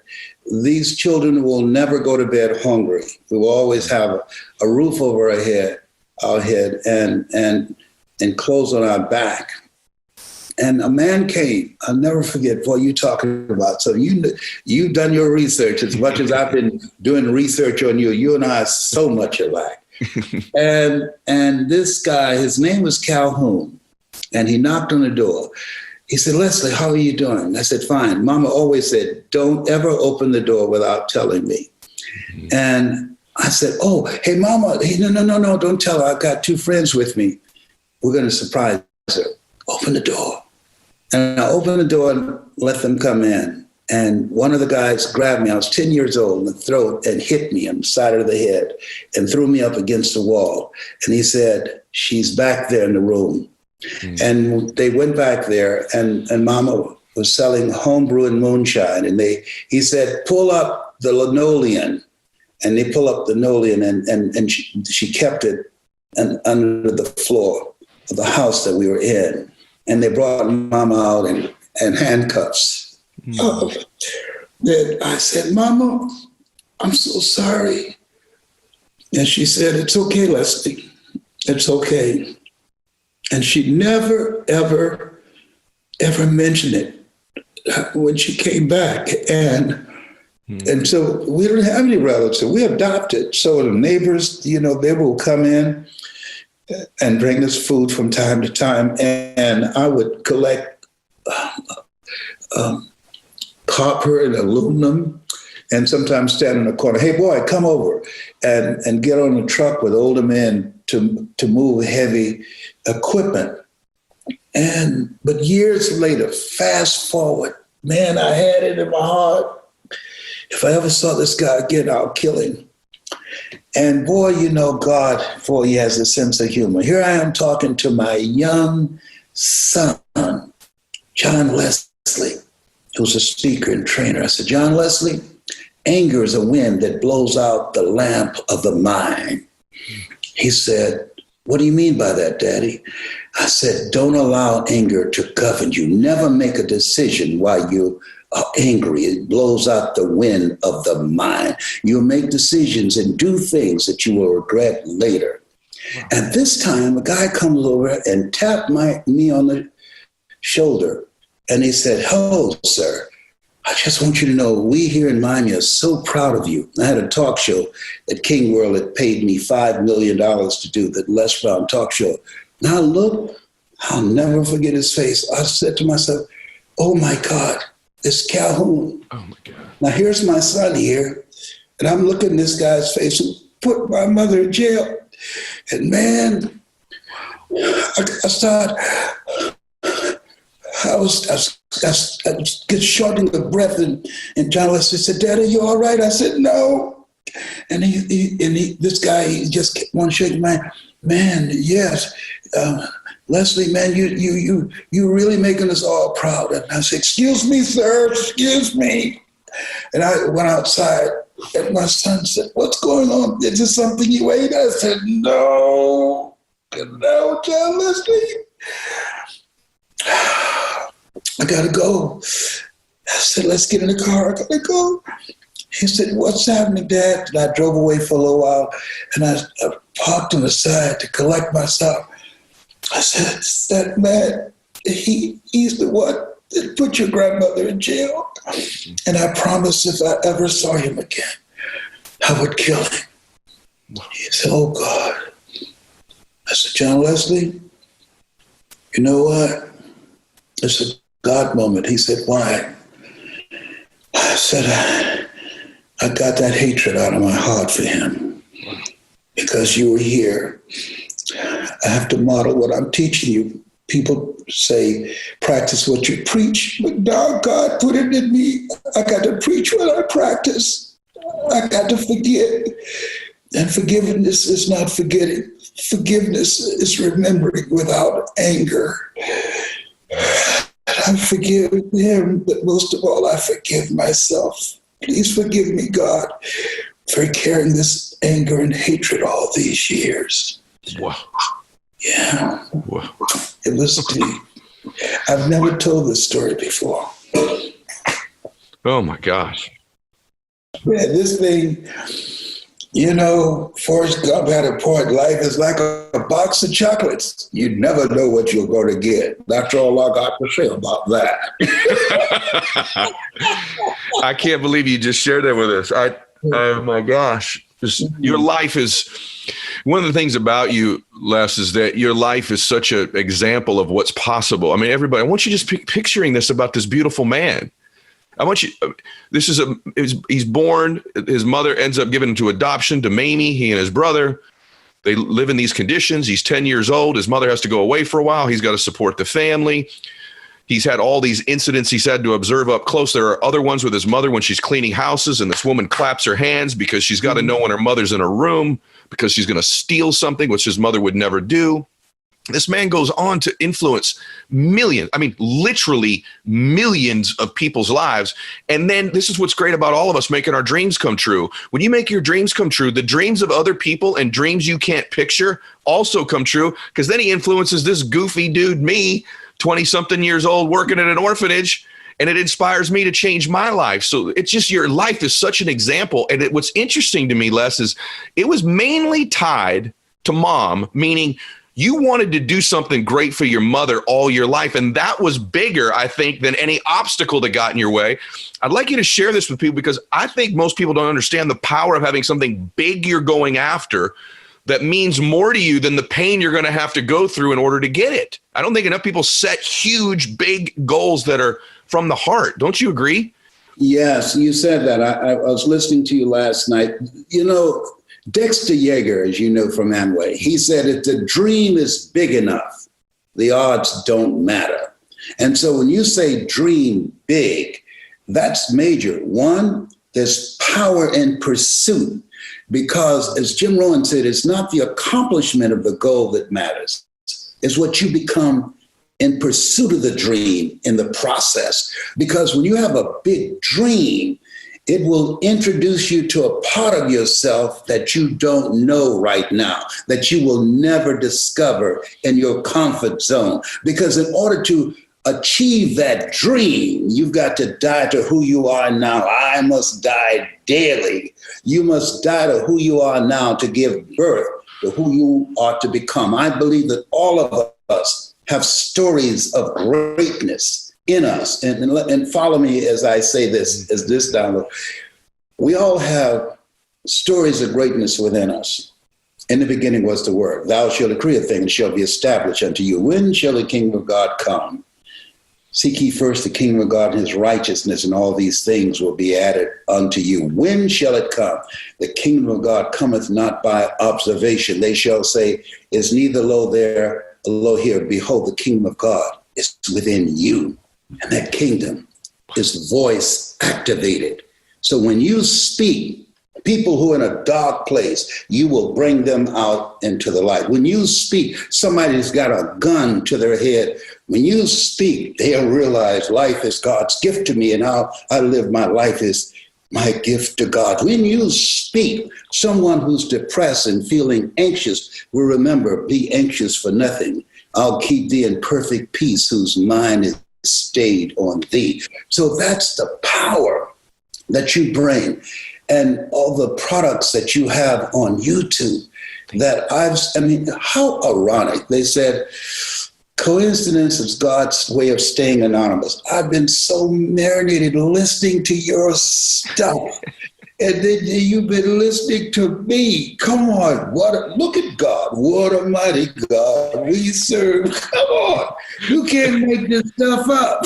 these children will never go to bed hungry. We will always have a roof over our head and clothes on our back. And a man came. I'll never forget what you're talking about. So you've done your research as much as I've been doing research on you. You and I are so much alike. and this guy, his name was Calhoun, and he knocked on the door. He said, Leslie, how are you doing? I said, fine. Mama always said, don't ever open the door without telling me. Mm-hmm. And I said, oh, hey, Mama, hey, no, don't tell her. I've got 2 friends with me. We're going to surprise her. Open the door. And I opened the door and let them come in. And one of the guys grabbed me. I was 10 years old in the throat and hit me on the side of the head and threw me up against the wall. And he said, she's back there in the room. Mm. And they went back there, and Mama was selling homebrew and moonshine. And he said, pull up the linoleum. And they pull up the linoleum, and she kept it under the floor of the house that we were in. And they brought Mama out in handcuffs. Then I said, Mama, I'm so sorry. And she said, it's okay, Leslie. It's okay. And she never, ever, ever mentioned it when she came back. And so we don't have any relatives. We adopted. So the neighbors, they will come in and bring us food from time to time. And I would collect copper and aluminum, and sometimes stand in a corner. Hey, boy, come over and get on a truck with older men to move heavy equipment. But years later, fast forward, man, I had it in my heart. If I ever saw this guy again, I'll kill him. And boy, God, he has a sense of humor. Here I am talking to my young son, John Leslie, who's a speaker and trainer. I said, John Leslie, anger is a wind that blows out the lamp of the mind. He said, what do you mean by that, Daddy? I said, don't allow anger to govern you. Never make a decision while you are angry. It blows out the wind of the mind. You'll make decisions and do things that you will regret later. Wow. And this time, a guy comes over and tapped me on the shoulder. And he said, hello, sir. I just want you to know we here in Miami are so proud of you. I had a talk show that King World had paid me $5 million to do, the Les Brown talk show. Now look, I'll never forget his face. I said to myself, oh my God, it's Calhoun. Oh my God. Now here's my son here, and I'm looking at this guy's face who put my mother in jail. And man, I was get short in the breath, and John Leslie said, Daddy, you all right? I said, no. And this guy, he just kept on shaking my hand. Man, yes, Leslie, man, you really making us all proud. And I said, excuse me, sir, excuse me. And I went outside, and my son said, what's going on? Is this something you ate? I said, no, John Leslie. I gotta go. I said, let's get in the car, I gotta go. He said, what's happening, Dad? And I drove away for a little while, and I parked on the side to collect myself. I said, that man, he's the one that put your grandmother in jail. And I promised if I ever saw him again, I would kill him. He said, oh, God. I said, John Leslie, you know what? It's a God moment. He said, why? I said, I got that hatred out of my heart for him because you were here. I have to model what I'm teaching you. People say, practice what you preach, but now God put it in me. I got to preach what I practice. I got to forgive. And forgiveness is not forgetting. Forgiveness is remembering without anger. I forgive him, but most of all, I forgive myself. Please forgive me, God, for carrying this anger and hatred all these years. Wow. Yeah. Wow. It was deep. I've never told this story before. Oh, my gosh. Man, this thing, Forrest Gump had a point. Life is like a box of chocolates. You never know what you're going to get. That's all I got to say about that. I can't believe you just shared that with us. Oh my gosh. Your life is, one of the things about you, Les, is that your life is such an example of what's possible. I mean, everybody, I want you just picturing this about this beautiful man. I want you, he's born, his mother ends up giving him to adoption to Mamie, he and his brother. They live in these conditions. He's 10 years old. His mother has to go away for a while. He's got to support the family. He's had all these incidents he's had to observe up close. There are other ones with his mother when she's cleaning houses and this woman claps her hands because she's got to know when her mother's in a room because she's going to steal something, which his mother would never do. This man goes on to influence millions, literally millions of people's lives. And then this is what's great about all of us making our dreams come true. When you make your dreams come true, the dreams of other people and dreams you can't picture also come true, because then he influences this goofy dude, me, 20-something years old, working at an orphanage, and it inspires me to change my life. So it's just, your life is such an example. And what's interesting to me, Les, is it was mainly tied to mom, meaning you wanted to do something great for your mother all your life. And that was bigger, I think, than any obstacle that got in your way. I'd like you to share this with people because I think most people don't understand the power of having something big you're going after that means more to you than the pain you're going to have to go through in order to get it. I don't think enough people set huge, big goals that are from the heart. Don't you agree? Yes, you said that. I was listening to you last night. Dexter Yeager, as you know from Amway, he said if the dream is big enough, the odds don't matter. And so when you say dream big, that's major. One, there's power in pursuit, because as Jim Rohn said, it's not the accomplishment of the goal that matters. It's what you become in pursuit of the dream in the process. Because when you have a big dream, it will introduce you to a part of yourself that you don't know right now, that you will never discover in your comfort zone. Because in order to achieve that dream, you've got to die to who you are now. I must die daily. You must die to who you are now to give birth to who you are to become. I believe that all of us have stories of greatness in us. And follow me as I say this, as this download. We all have stories of greatness within us. In the beginning was the word. Thou shalt decree a thing, and shall be established unto you. When shall the kingdom of God come? Seek ye first the kingdom of God and his righteousness, and all these things will be added unto you. When shall it come? The kingdom of God cometh not by observation. They shall say, is neither lo there, lo here. Behold, the kingdom of God is within you. And that kingdom is voice activated. So when you speak, People who are in a dark place, you will bring them out into the light. When you speak, somebody's got a gun to their head. When you speak, they'll realize life is God's gift to me, and how I live my life is my gift to God. When you speak, someone who's depressed and feeling anxious will remember, be anxious for nothing. I'll keep thee in perfect peace, whose mind is stayed on thee. So that's the power that you bring. And all the products that you have on YouTube that how ironic. They said, coincidence is God's way of staying anonymous. I've been so marinated listening to your stuff. And then you've been listening to me. Come on, look at God. What a mighty God we serve. Come on. You can't make this stuff up.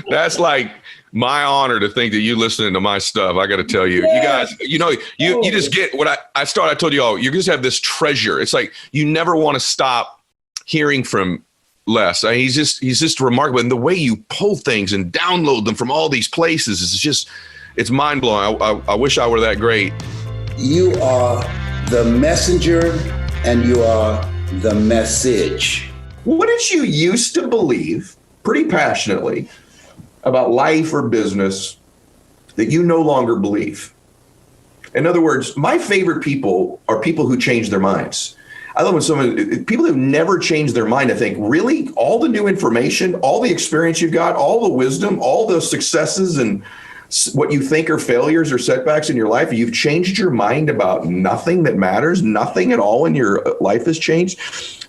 That's like my honor to think that you listening to my stuff. I got to tell you, you guys, you just get what I told you all, you just have this treasure. It's like, you never want to stop hearing from Les. He's just remarkable. And the way you pull things and download them from all these places is it's mind blowing. I wish I were that great. You are the messenger and you are the message. What did you used to believe pretty passionately about life or business that you no longer believe? In other words, my favorite people are people who change their minds. I love when people who've never changed their mind, I think, really, all the new information, all the experience you've got, all the wisdom, all the successes and what you think are failures or setbacks in your life, you've changed your mind about nothing that matters, nothing at all in your life has changed.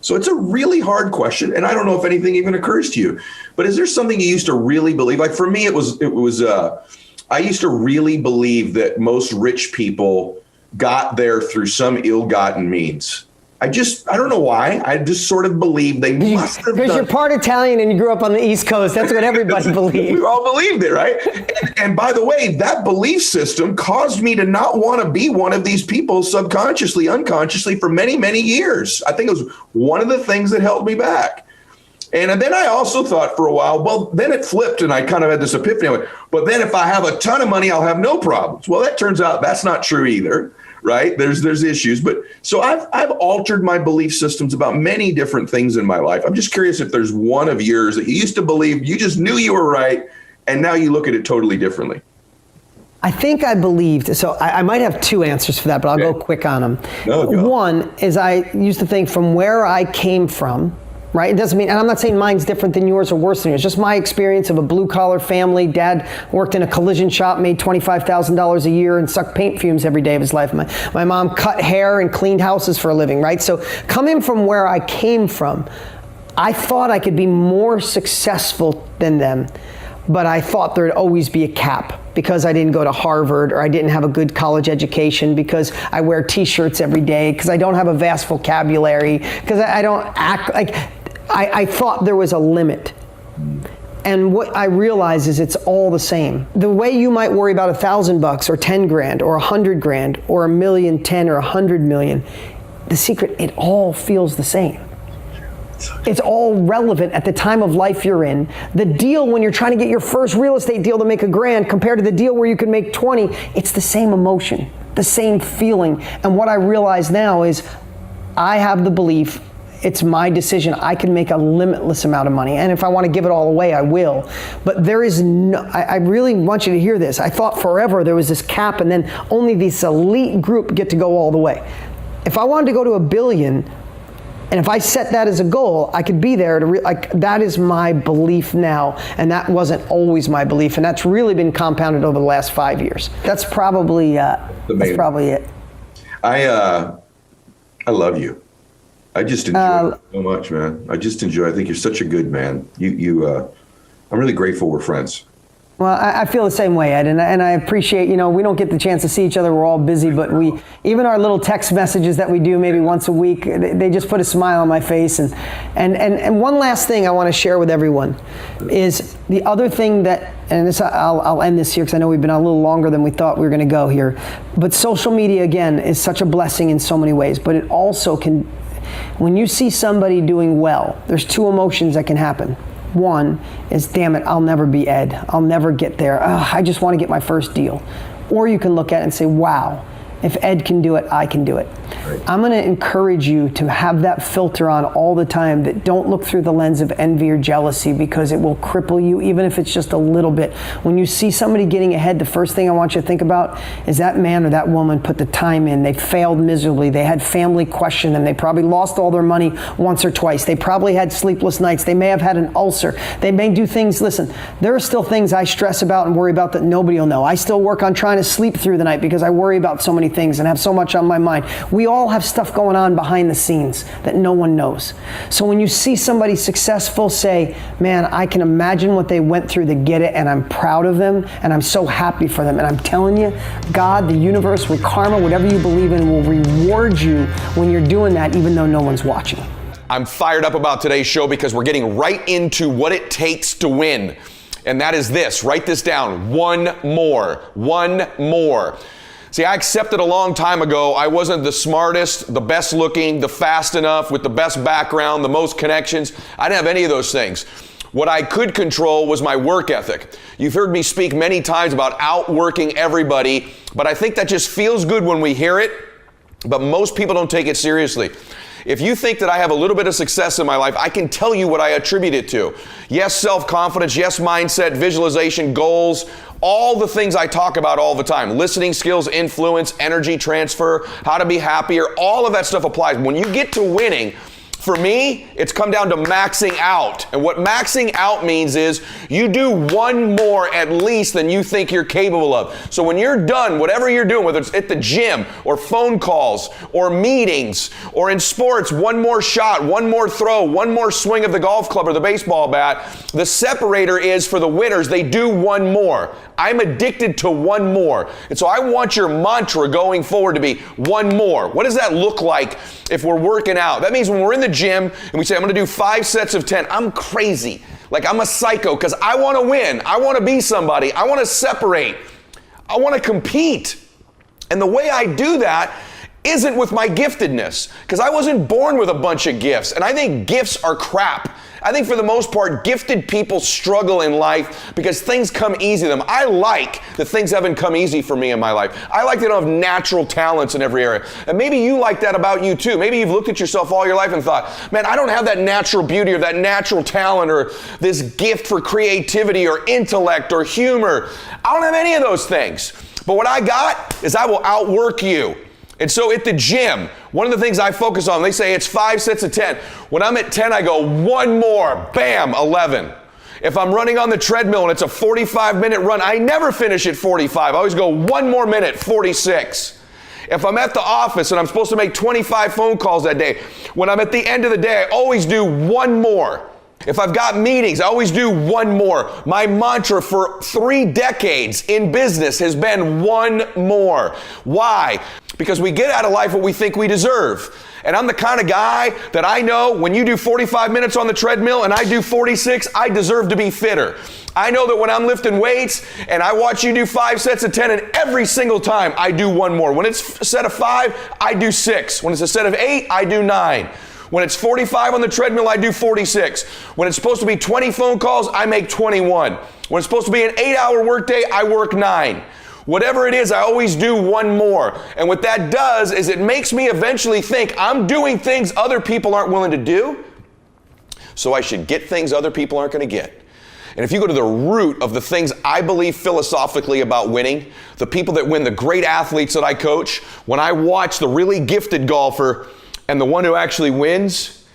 So it's a really hard question. And I don't know if anything even occurs to you, but is there something you used to really believe? Like for me, I used to really believe that most rich people got there through some ill-gotten means. I don't know why. I just sort of believe they must have done. Because you're part Italian and you grew up on the East Coast. That's what everybody believed. We all believed it, right? And by the way, that belief system caused me to not want to be one of these people subconsciously, unconsciously for many, many years. I think it was one of the things that held me back. And then I also thought for a while, well, then it flipped and I kind of had this epiphany. I went, but then if I have a ton of money, I'll have no problems. Well, that turns out that's not true either. Right? There's issues. But so I've altered my belief systems about many different things in my life. I'm just curious if there's one of yours that you used to believe, you just knew you were right, and now you look at it totally differently. I think I believed, so I might have two answers for that, but I'll go quick on them. No, go. One is I used to think from where I came from, right? It doesn't mean, and I'm not saying mine's different than yours or worse than yours, just my experience of a blue collar family. Dad worked in a collision shop, made $25,000 a year and sucked paint fumes every day of his life. My mom cut hair and cleaned houses for a living, right? So coming from where I came from, I thought I could be more successful than them, but I thought there'd always be a cap because I didn't go to Harvard or I didn't have a good college education, because I wear t-shirts every day, because I don't have a vast vocabulary, because I don't act like, I thought there was a limit. And what I realize is it's all the same. The way you might worry about $1,000 or 10 grand or 100 grand or 1,000,000, 10 or 100 million, the secret, it all feels the same. It's all relevant at the time of life you're in. The deal when you're trying to get your first real estate deal to make $1,000 compared to the deal where you can make 20, it's the same emotion, the same feeling. And what I realize now is I have the belief, it's my decision. I can make a limitless amount of money. And if I want to give it all away, I will. But there is no, I really want you to hear this. I thought forever there was this cap and then only this elite group get to go all the way. If I wanted to go to $1 billion, and if I set that as a goal, I could be there to that is my belief now. And that wasn't always my belief. And that's really been compounded over the last 5 years. That's probably it. I love you. I just enjoy it so much, man. I think you're such a good man. I'm really grateful we're friends. Well, I feel the same way, Ed, and I appreciate, we don't get the chance to see each other. We're all busy, but even our little text messages that we do maybe once a week, they just put a smile on my face. And one last thing I want to share with everyone is the other thing that, and this I'll end this here because I know we've been a little longer than we thought we were going to go here, but social media, again, is such a blessing in so many ways, but it also can, when you see somebody doing well, there's two emotions that can happen. One is, damn it, I'll never be Ed. I'll never get there. I just want to get my first deal. Or you can look at it and say, wow, if Ed can do it, I can do it. Right. I'm going to encourage you to have that filter on all the time, that don't look through the lens of envy or jealousy, because it will cripple you, even if it's just a little bit. When you see somebody getting ahead, the first thing I want you to think about is that man or that woman put the time in. They failed miserably. They had family question them. They probably lost all their money once or twice. They probably had sleepless nights. They may have had an ulcer. They may do things. Listen, there are still things I stress about and worry about that nobody will know. I still work on trying to sleep through the night because I worry about so many things and have so much on my mind. We all have stuff going on behind the scenes that no one knows. So when you see somebody successful, say, man, I can imagine what they went through to get it, and I'm proud of them, and I'm so happy for them. And I'm telling you, God, the universe, with karma, whatever you believe in, will reward you when you're doing that, even though no one's watching. I'm fired up about today's show because we're getting right into what it takes to win. And that is this. Write this down. One more. See, I accepted a long time ago I wasn't the smartest, the best looking, the fast enough, with the best background, the most connections. I didn't have any of those things. What I could control was my work ethic. You've heard me speak many times about outworking everybody, but I think that just feels good when we hear it, but most people don't take it seriously. If you think that I have a little bit of success in my life, I can tell you what I attribute it to. Yes, self-confidence, yes, mindset, visualization, goals, all the things I talk about all the time. Listening skills, influence, energy transfer, how to be happier, all of that stuff applies. When you get to winning, for me, it's come down to maxing out. And what maxing out means is you do one more at least than you think you're capable of. So when you're done, whatever you're doing, whether it's at the gym or phone calls or meetings or in sports, one more shot, one more throw, one more swing of the golf club or the baseball bat, the separator is for the winners, they do one more. I'm addicted to one more. And so I want your mantra going forward to be one more. What does that look like if we're working out? That means when we're in the gym and we say, I'm going to do 5 sets of 10, I'm crazy. Like I'm a psycho because I want to win. I want to be somebody. I want to separate. I want to compete. And the way I do that isn't with my giftedness, because I wasn't born with a bunch of gifts. And I think gifts are crap. I think for the most part, gifted people struggle in life because things come easy to them. I like that things haven't come easy for me in my life. I like that I don't have natural talents in every area. And maybe you like that about you too. Maybe you've looked at yourself all your life and thought, man, I don't have that natural beauty or that natural talent or this gift for creativity or intellect or humor. I don't have any of those things. But what I got is I will outwork you. And so at the gym, one of the things I focus on, they say it's 5 sets of 10. When I'm at 10, I go one more, bam, 11. If I'm running on the treadmill and it's a 45-minute run, I never finish at 45. I always go one more minute, 46. If I'm at the office and I'm supposed to make 25 phone calls that day, when I'm at the end of the day, I always do one more. If I've got meetings, I always do one more. My mantra for 3 decades in business has been one more. Why? Because we get out of life what we think we deserve. And I'm the kind of guy that I know when you do 45 minutes on the treadmill and I do 46, I deserve to be fitter. I know that when I'm lifting weights and I watch you do 5 sets of 10, and every single time I do one more. When it's a set of 5, I do 6. When it's a set of 8, I do 9. When it's 45 on the treadmill, I do 46. When it's supposed to be 20 phone calls, I make 21. When it's supposed to be an 8-hour workday, I work 9. Whatever it is, I always do one more. And what that does is it makes me eventually think I'm doing things other people aren't willing to do, so I should get things other people aren't going to get. And if you go to the root of the things I believe philosophically about winning, the people that win, the great athletes that I coach, when I watch the really gifted golfer and the one who actually wins,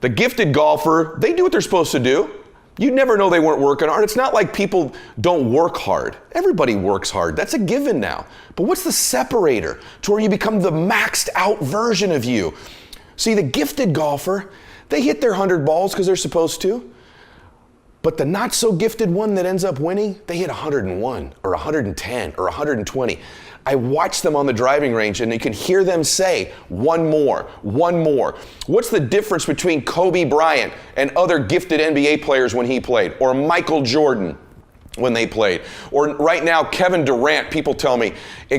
the gifted golfer, they do what they're supposed to do. You'd never know they weren't working hard. It's not like people don't work hard. Everybody works hard. That's a given now. But what's the separator to where you become the maxed out version of you? See, the gifted golfer, they hit their 100 balls because they're supposed to. But the not so gifted one that ends up winning, they hit 101 or 110 or 120. I watch them on the driving range and you can hear them say, one more, one more. What's the difference between Kobe Bryant and other gifted NBA players when he played, or Michael Jordan, when they played. Or right now, Kevin Durant, people tell me,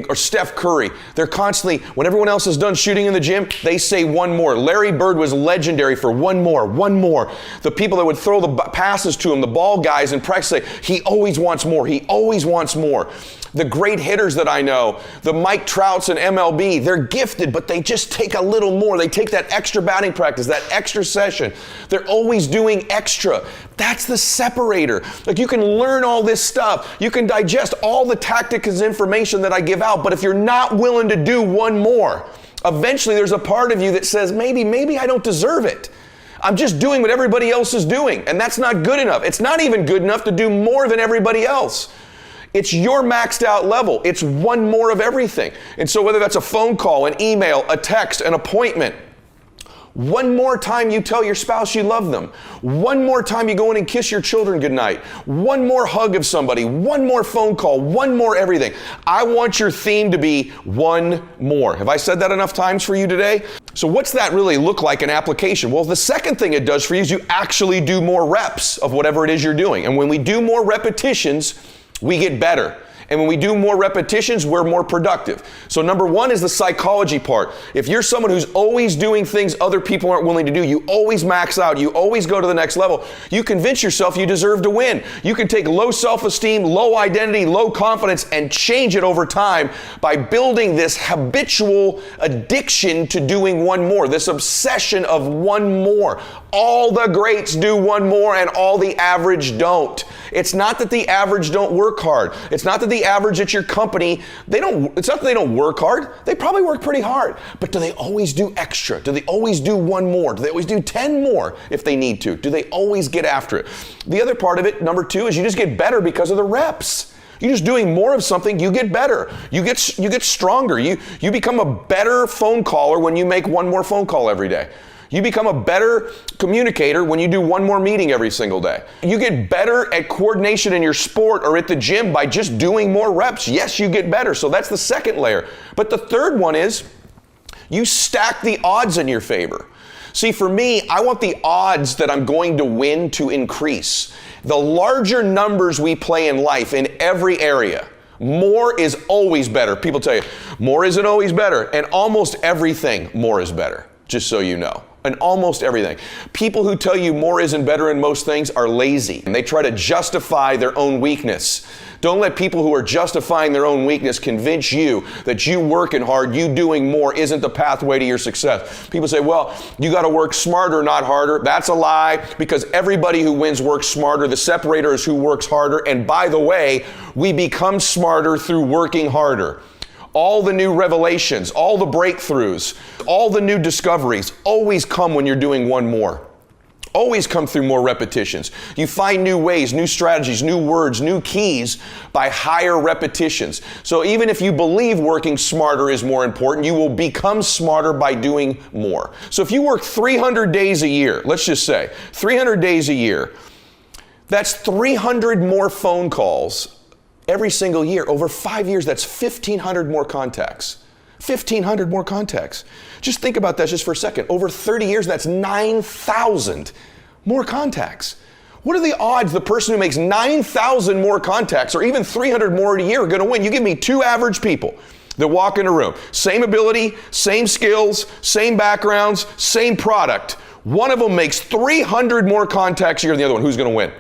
or Steph Curry, they're constantly, when everyone else is done shooting in the gym, they say one more. Larry Bird was legendary for one more. The people that would throw the passes to him, the ball guys in practice, say, he always wants more. The great hitters that I know, the Mike Trouts in MLB, they're gifted, but they just take a little more. They take that extra batting practice, that extra session. They're always doing extra. That's the separator. Like, you can learn all this stuff. You can digest all the tactics information that I give out, but if you're not willing to do one more, eventually there's a part of you that says, maybe I don't deserve it. I'm just doing what everybody else is doing, and that's not good enough. It's not even good enough to do more than everybody else. It's your maxed out level. It's one more of everything. And so whether that's a phone call, an email, a text, an appointment, one more time you tell your spouse you love them. One more time you go in and kiss your children goodnight. One more hug of somebody. One more phone call. One more everything. I want your theme to be one more. Have I said that enough times for you today? So what's that really look like in application? Well, the second thing it does for you is you actually do more reps of whatever it is you're doing. And when we do more repetitions, we get better. And when we do more repetitions, we're more productive. So number one is the psychology part. If you're someone who's always doing things other people aren't willing to do, you always max out, you always go to the next level, you convince yourself you deserve to win. You can take low self-esteem, low identity, low confidence, and change it over time by building this habitual addiction to doing one more, this obsession of one more. All the greats do one more and all the average don't. It's not that the average don't work hard. It's not that the average at your company, it's not that they don't work hard. They probably work pretty hard. But do they always do extra? Do they always do one more? Do they always do 10 more if they need to? Do they always get after it? The other part of it, number two, is you just get better because of the reps. You're just doing more of something, you get better. You get stronger. You become a better phone caller when you make one more phone call every day. You become a better communicator when you do one more meeting every single day. You get better at coordination in your sport or at the gym by just doing more reps. Yes, you get better. So that's the second layer. But the third one is you stack the odds in your favor. See, for me, I want the odds that I'm going to win to increase. The larger numbers we play in life in every area, more is always better. People tell you, more isn't always better. And almost everything, more is better, just so you know. And almost everything. People who tell you more isn't better in most things are lazy, and they try to justify their own weakness. Don't let people who are justifying their own weakness convince you that you working hard, you doing more isn't the pathway to your success. People say, well, you got to work smarter, not harder. That's a lie, because everybody who wins works smarter. The separator is who works harder. And by the way, we become smarter through working harder. All the new revelations, all the breakthroughs, all the new discoveries always come when you're doing one more. Always come through more repetitions. You find new ways, new strategies, new words, new keys by higher repetitions. So even if you believe working smarter is more important, you will become smarter by doing more. So if you work 300 days a year, let's just say 300 days a year, that's 300 more phone calls every single year. Over 5 years, that's 1,500 more contacts. 1,500 more contacts. Just think about that just for a second. Over 30 years, that's 9,000 more contacts. What are the odds the person who makes 9,000 more contacts or even 300 more a year are going to win? You give me two average people that walk in a room. Same ability, same skills, same backgrounds, same product. One of them makes 300 more contacts a year than the other one. Who's going to win?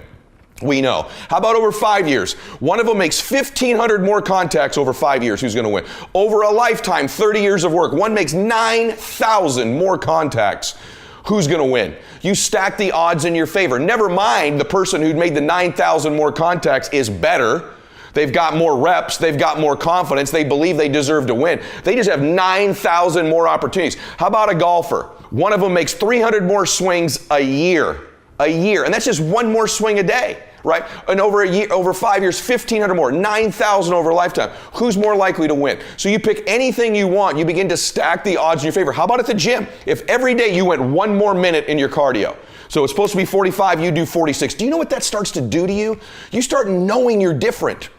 We know. How about over 5 years? One of them makes 1,500 more contacts over 5 years. Who's going to win? Over a lifetime, 30 years of work, one makes 9,000 more contacts. Who's going to win? You stack the odds in your favor. Never mind the person who made the 9,000 more contacts is better. They've got more reps. They've got more confidence. They believe they deserve to win. They just have 9,000 more opportunities. How about a golfer? One of them makes 300 more swings a year. And that's just one more swing a day. Right? And over 5 years, 1,500 more, 9,000 over a lifetime. Who's more likely to win? So you pick anything you want. You begin to stack the odds in your favor. How about at the gym? If every day you went 1 more minute in your cardio, so it's supposed to be 45, you do 46. Do you know what that starts to do to you? You start knowing you're different.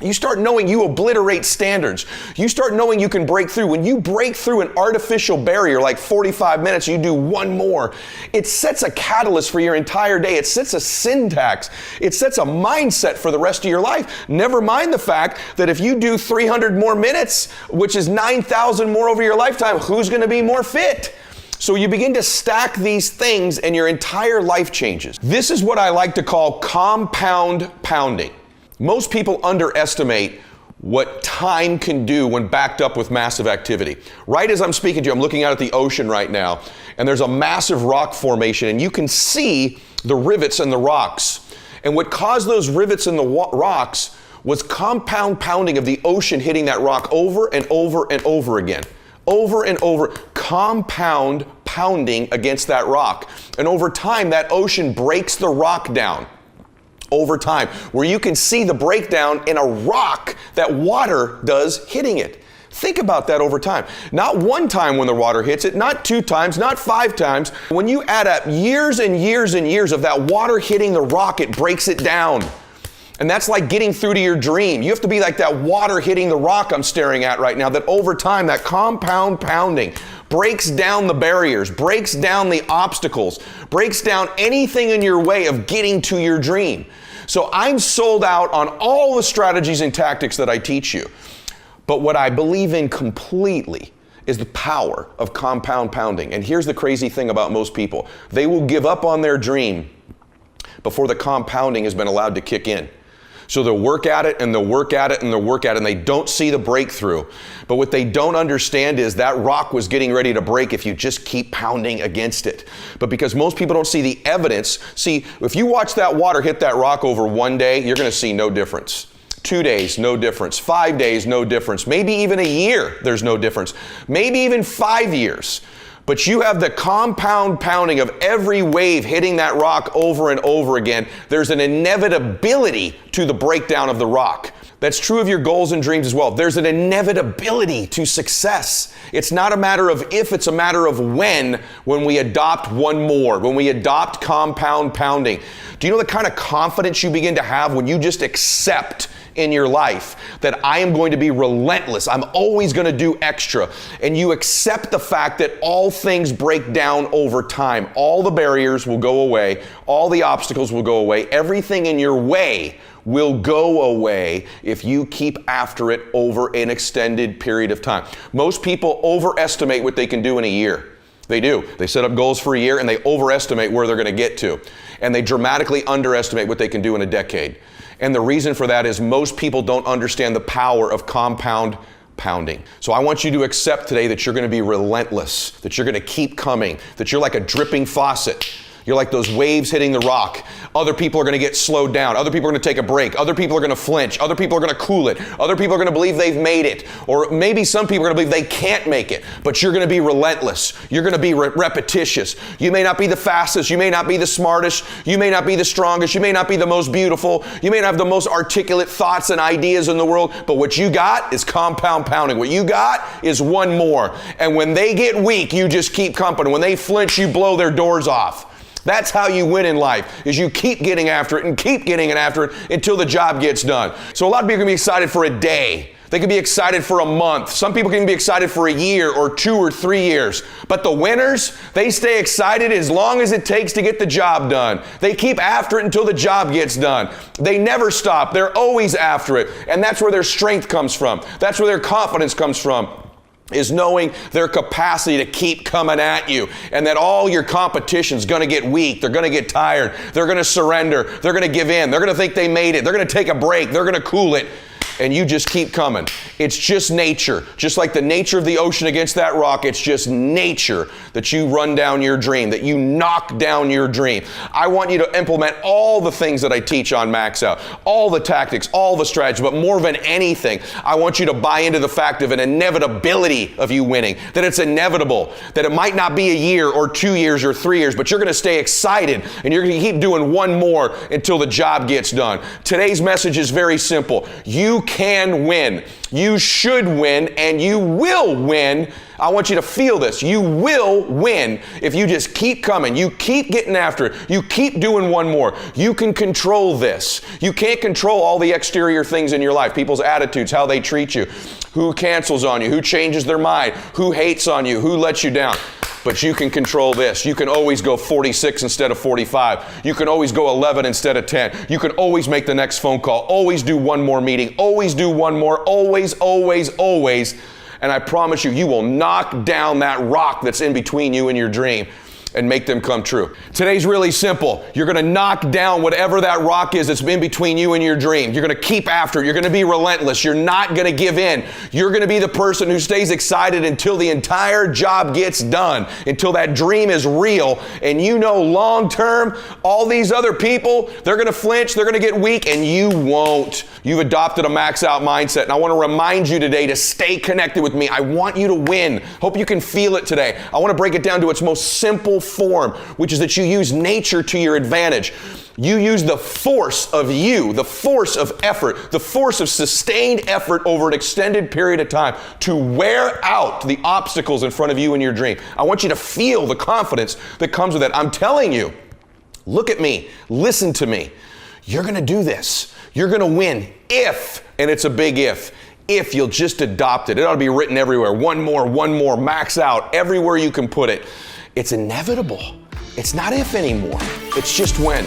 You start knowing you obliterate standards. You start knowing you can break through. When you break through an artificial barrier like 45 minutes, you do one more. It sets a catalyst for your entire day. It sets a syntax. It sets a mindset for the rest of your life. Never mind the fact that if you do 300 more minutes, which is 9,000 more over your lifetime, who's going to be more fit? So you begin to stack these things and your entire life changes. This is what I like to call compound pounding. Most people underestimate what time can do when backed up with massive activity. Right as I'm speaking to you, I'm looking out at the ocean right now, and there's a massive rock formation, and you can see the rivets in the rocks. And what caused those rivets in the rocks was compound pounding of the ocean hitting that rock over and over and over again. Over and over, compound pounding against that rock. And over time, that ocean breaks the rock down. Over time, where you can see the breakdown in a rock that water does hitting it. Think about that over time. Not one time when the water hits it, not 2 times, not 5 times. When you add up years and years and years of that water hitting the rock, it breaks it down. And that's like getting through to your dream. You have to be like that water hitting the rock I'm staring at right now, that over time, that compound pounding breaks down the barriers, breaks down the obstacles, breaks down anything in your way of getting to your dream. So I'm sold out on all the strategies and tactics that I teach you. But what I believe in completely is the power of compound pounding. And here's the crazy thing about most people. They will give up on their dream before the compounding has been allowed to kick in. So they'll work at it and they'll work at it and they'll work at it and they don't see the breakthrough. But what they don't understand is that rock was getting ready to break if you just keep pounding against it. But because most people don't see the evidence, see, if you watch that water hit that rock over one day, you're going to see no difference. 2 days, no difference. 5 days, no difference. Maybe even a year, there's no difference. Maybe even 5 years. But you have the compound pounding of every wave hitting that rock over and over again. There's an inevitability to the breakdown of the rock. That's true of your goals and dreams as well. There's an inevitability to success. It's not a matter of if, it's a matter of when we adopt one more, when we adopt compound pounding. Do you know the kind of confidence you begin to have when you just accept in your life that I am going to be relentless, I'm always going to do extra, and you accept the fact that all things break down over time. All the barriers will go away, all the obstacles will go away, everything in your way will go away if you keep after it over an extended period of time. Most people overestimate what they can do in a year. They do. They set up goals for a year and they overestimate where they're going to get to. And they dramatically underestimate what they can do in a decade. And the reason for that is most people don't understand the power of compound pounding. So I want you to accept today that you're going to be relentless, that you're going to keep coming, that you're like a dripping faucet. You're like those waves hitting the rock. Other people are going to get slowed down. Other people are going to take a break. Other people are going to flinch. Other people are going to cool it. Other people are going to believe they've made it. Or maybe some people are going to believe they can't make it. But you're going to be relentless. You're going to be repetitious. You may not be the fastest. You may not be the smartest. You may not be the strongest. You may not be the most beautiful. You may not have the most articulate thoughts and ideas in the world. But what you got is compound pounding. What you got is one more. And when they get weak, you just keep company. When they flinch, you blow their doors off. That's how you win in life, is you keep getting after it and keep getting after it until the job gets done. So a lot of people can be excited for a day. They can be excited for a month. Some people can be excited for a year or 2 or 3 years. But the winners, they stay excited as long as it takes to get the job done. They keep after it until the job gets done. They never stop. They're always after it. And that's where their strength comes from. That's where their confidence comes from, is knowing their capacity to keep coming at you, and that all your competition's going to get weak. They're going to get tired. They're going to surrender. They're going to give in. They're going to think they made it. They're going to take a break. They're going to cool it. And you just keep coming. It's just nature. Just like the nature of the ocean against that rock, it's just nature that you run down your dream, that you knock down your dream. I want you to implement all the things that I teach on Max Out, all the tactics, all the strategies, but more than anything, I want you to buy into the fact of an inevitability of you winning, that it's inevitable, that it might not be a year or 2 years or 3 years, but you're going to stay excited and you're going to keep doing one more until the job gets done. Today's message is very simple. You can win. You should win, and you will win. I want you to feel this. You will win if you just keep coming. You keep getting after it. You keep doing one more. You can control this. You can't control all the exterior things in your life, people's attitudes, how they treat you, who cancels on you, who changes their mind, who hates on you, who lets you down. But you can control this. You can always go 46 instead of 45. You can always go 11 instead of 10. You can always make the next phone call. Always do one more meeting. Always do one more. Always, always, always. And I promise you, you will knock down that rock that's in between you and your dream and make them come true. Today's really simple. You're gonna knock down whatever that rock is that's in between you and your dream. You're gonna keep after it. You're gonna be relentless. You're not gonna give in. You're gonna be the person who stays excited until the entire job gets done, until that dream is real. And you know long term, all these other people, they're gonna flinch, they're gonna get weak, and you won't. You've adopted a max out mindset. And I wanna remind you today to stay connected with me. I want you to win. Hope you can feel it today. I wanna break it down to its most simple form, which is that you use nature to your advantage. You use the force of you, the force of effort, the force of sustained effort over an extended period of time to wear out the obstacles in front of you and your dream. I want you to feel the confidence that comes with it. I'm telling you, look at me, listen to me. You're gonna do this. You're gonna win if, and it's a big if you'll just adopt it. It ought to be written everywhere. One more, max out, everywhere you can put it. It's inevitable. It's not if anymore. It's just when.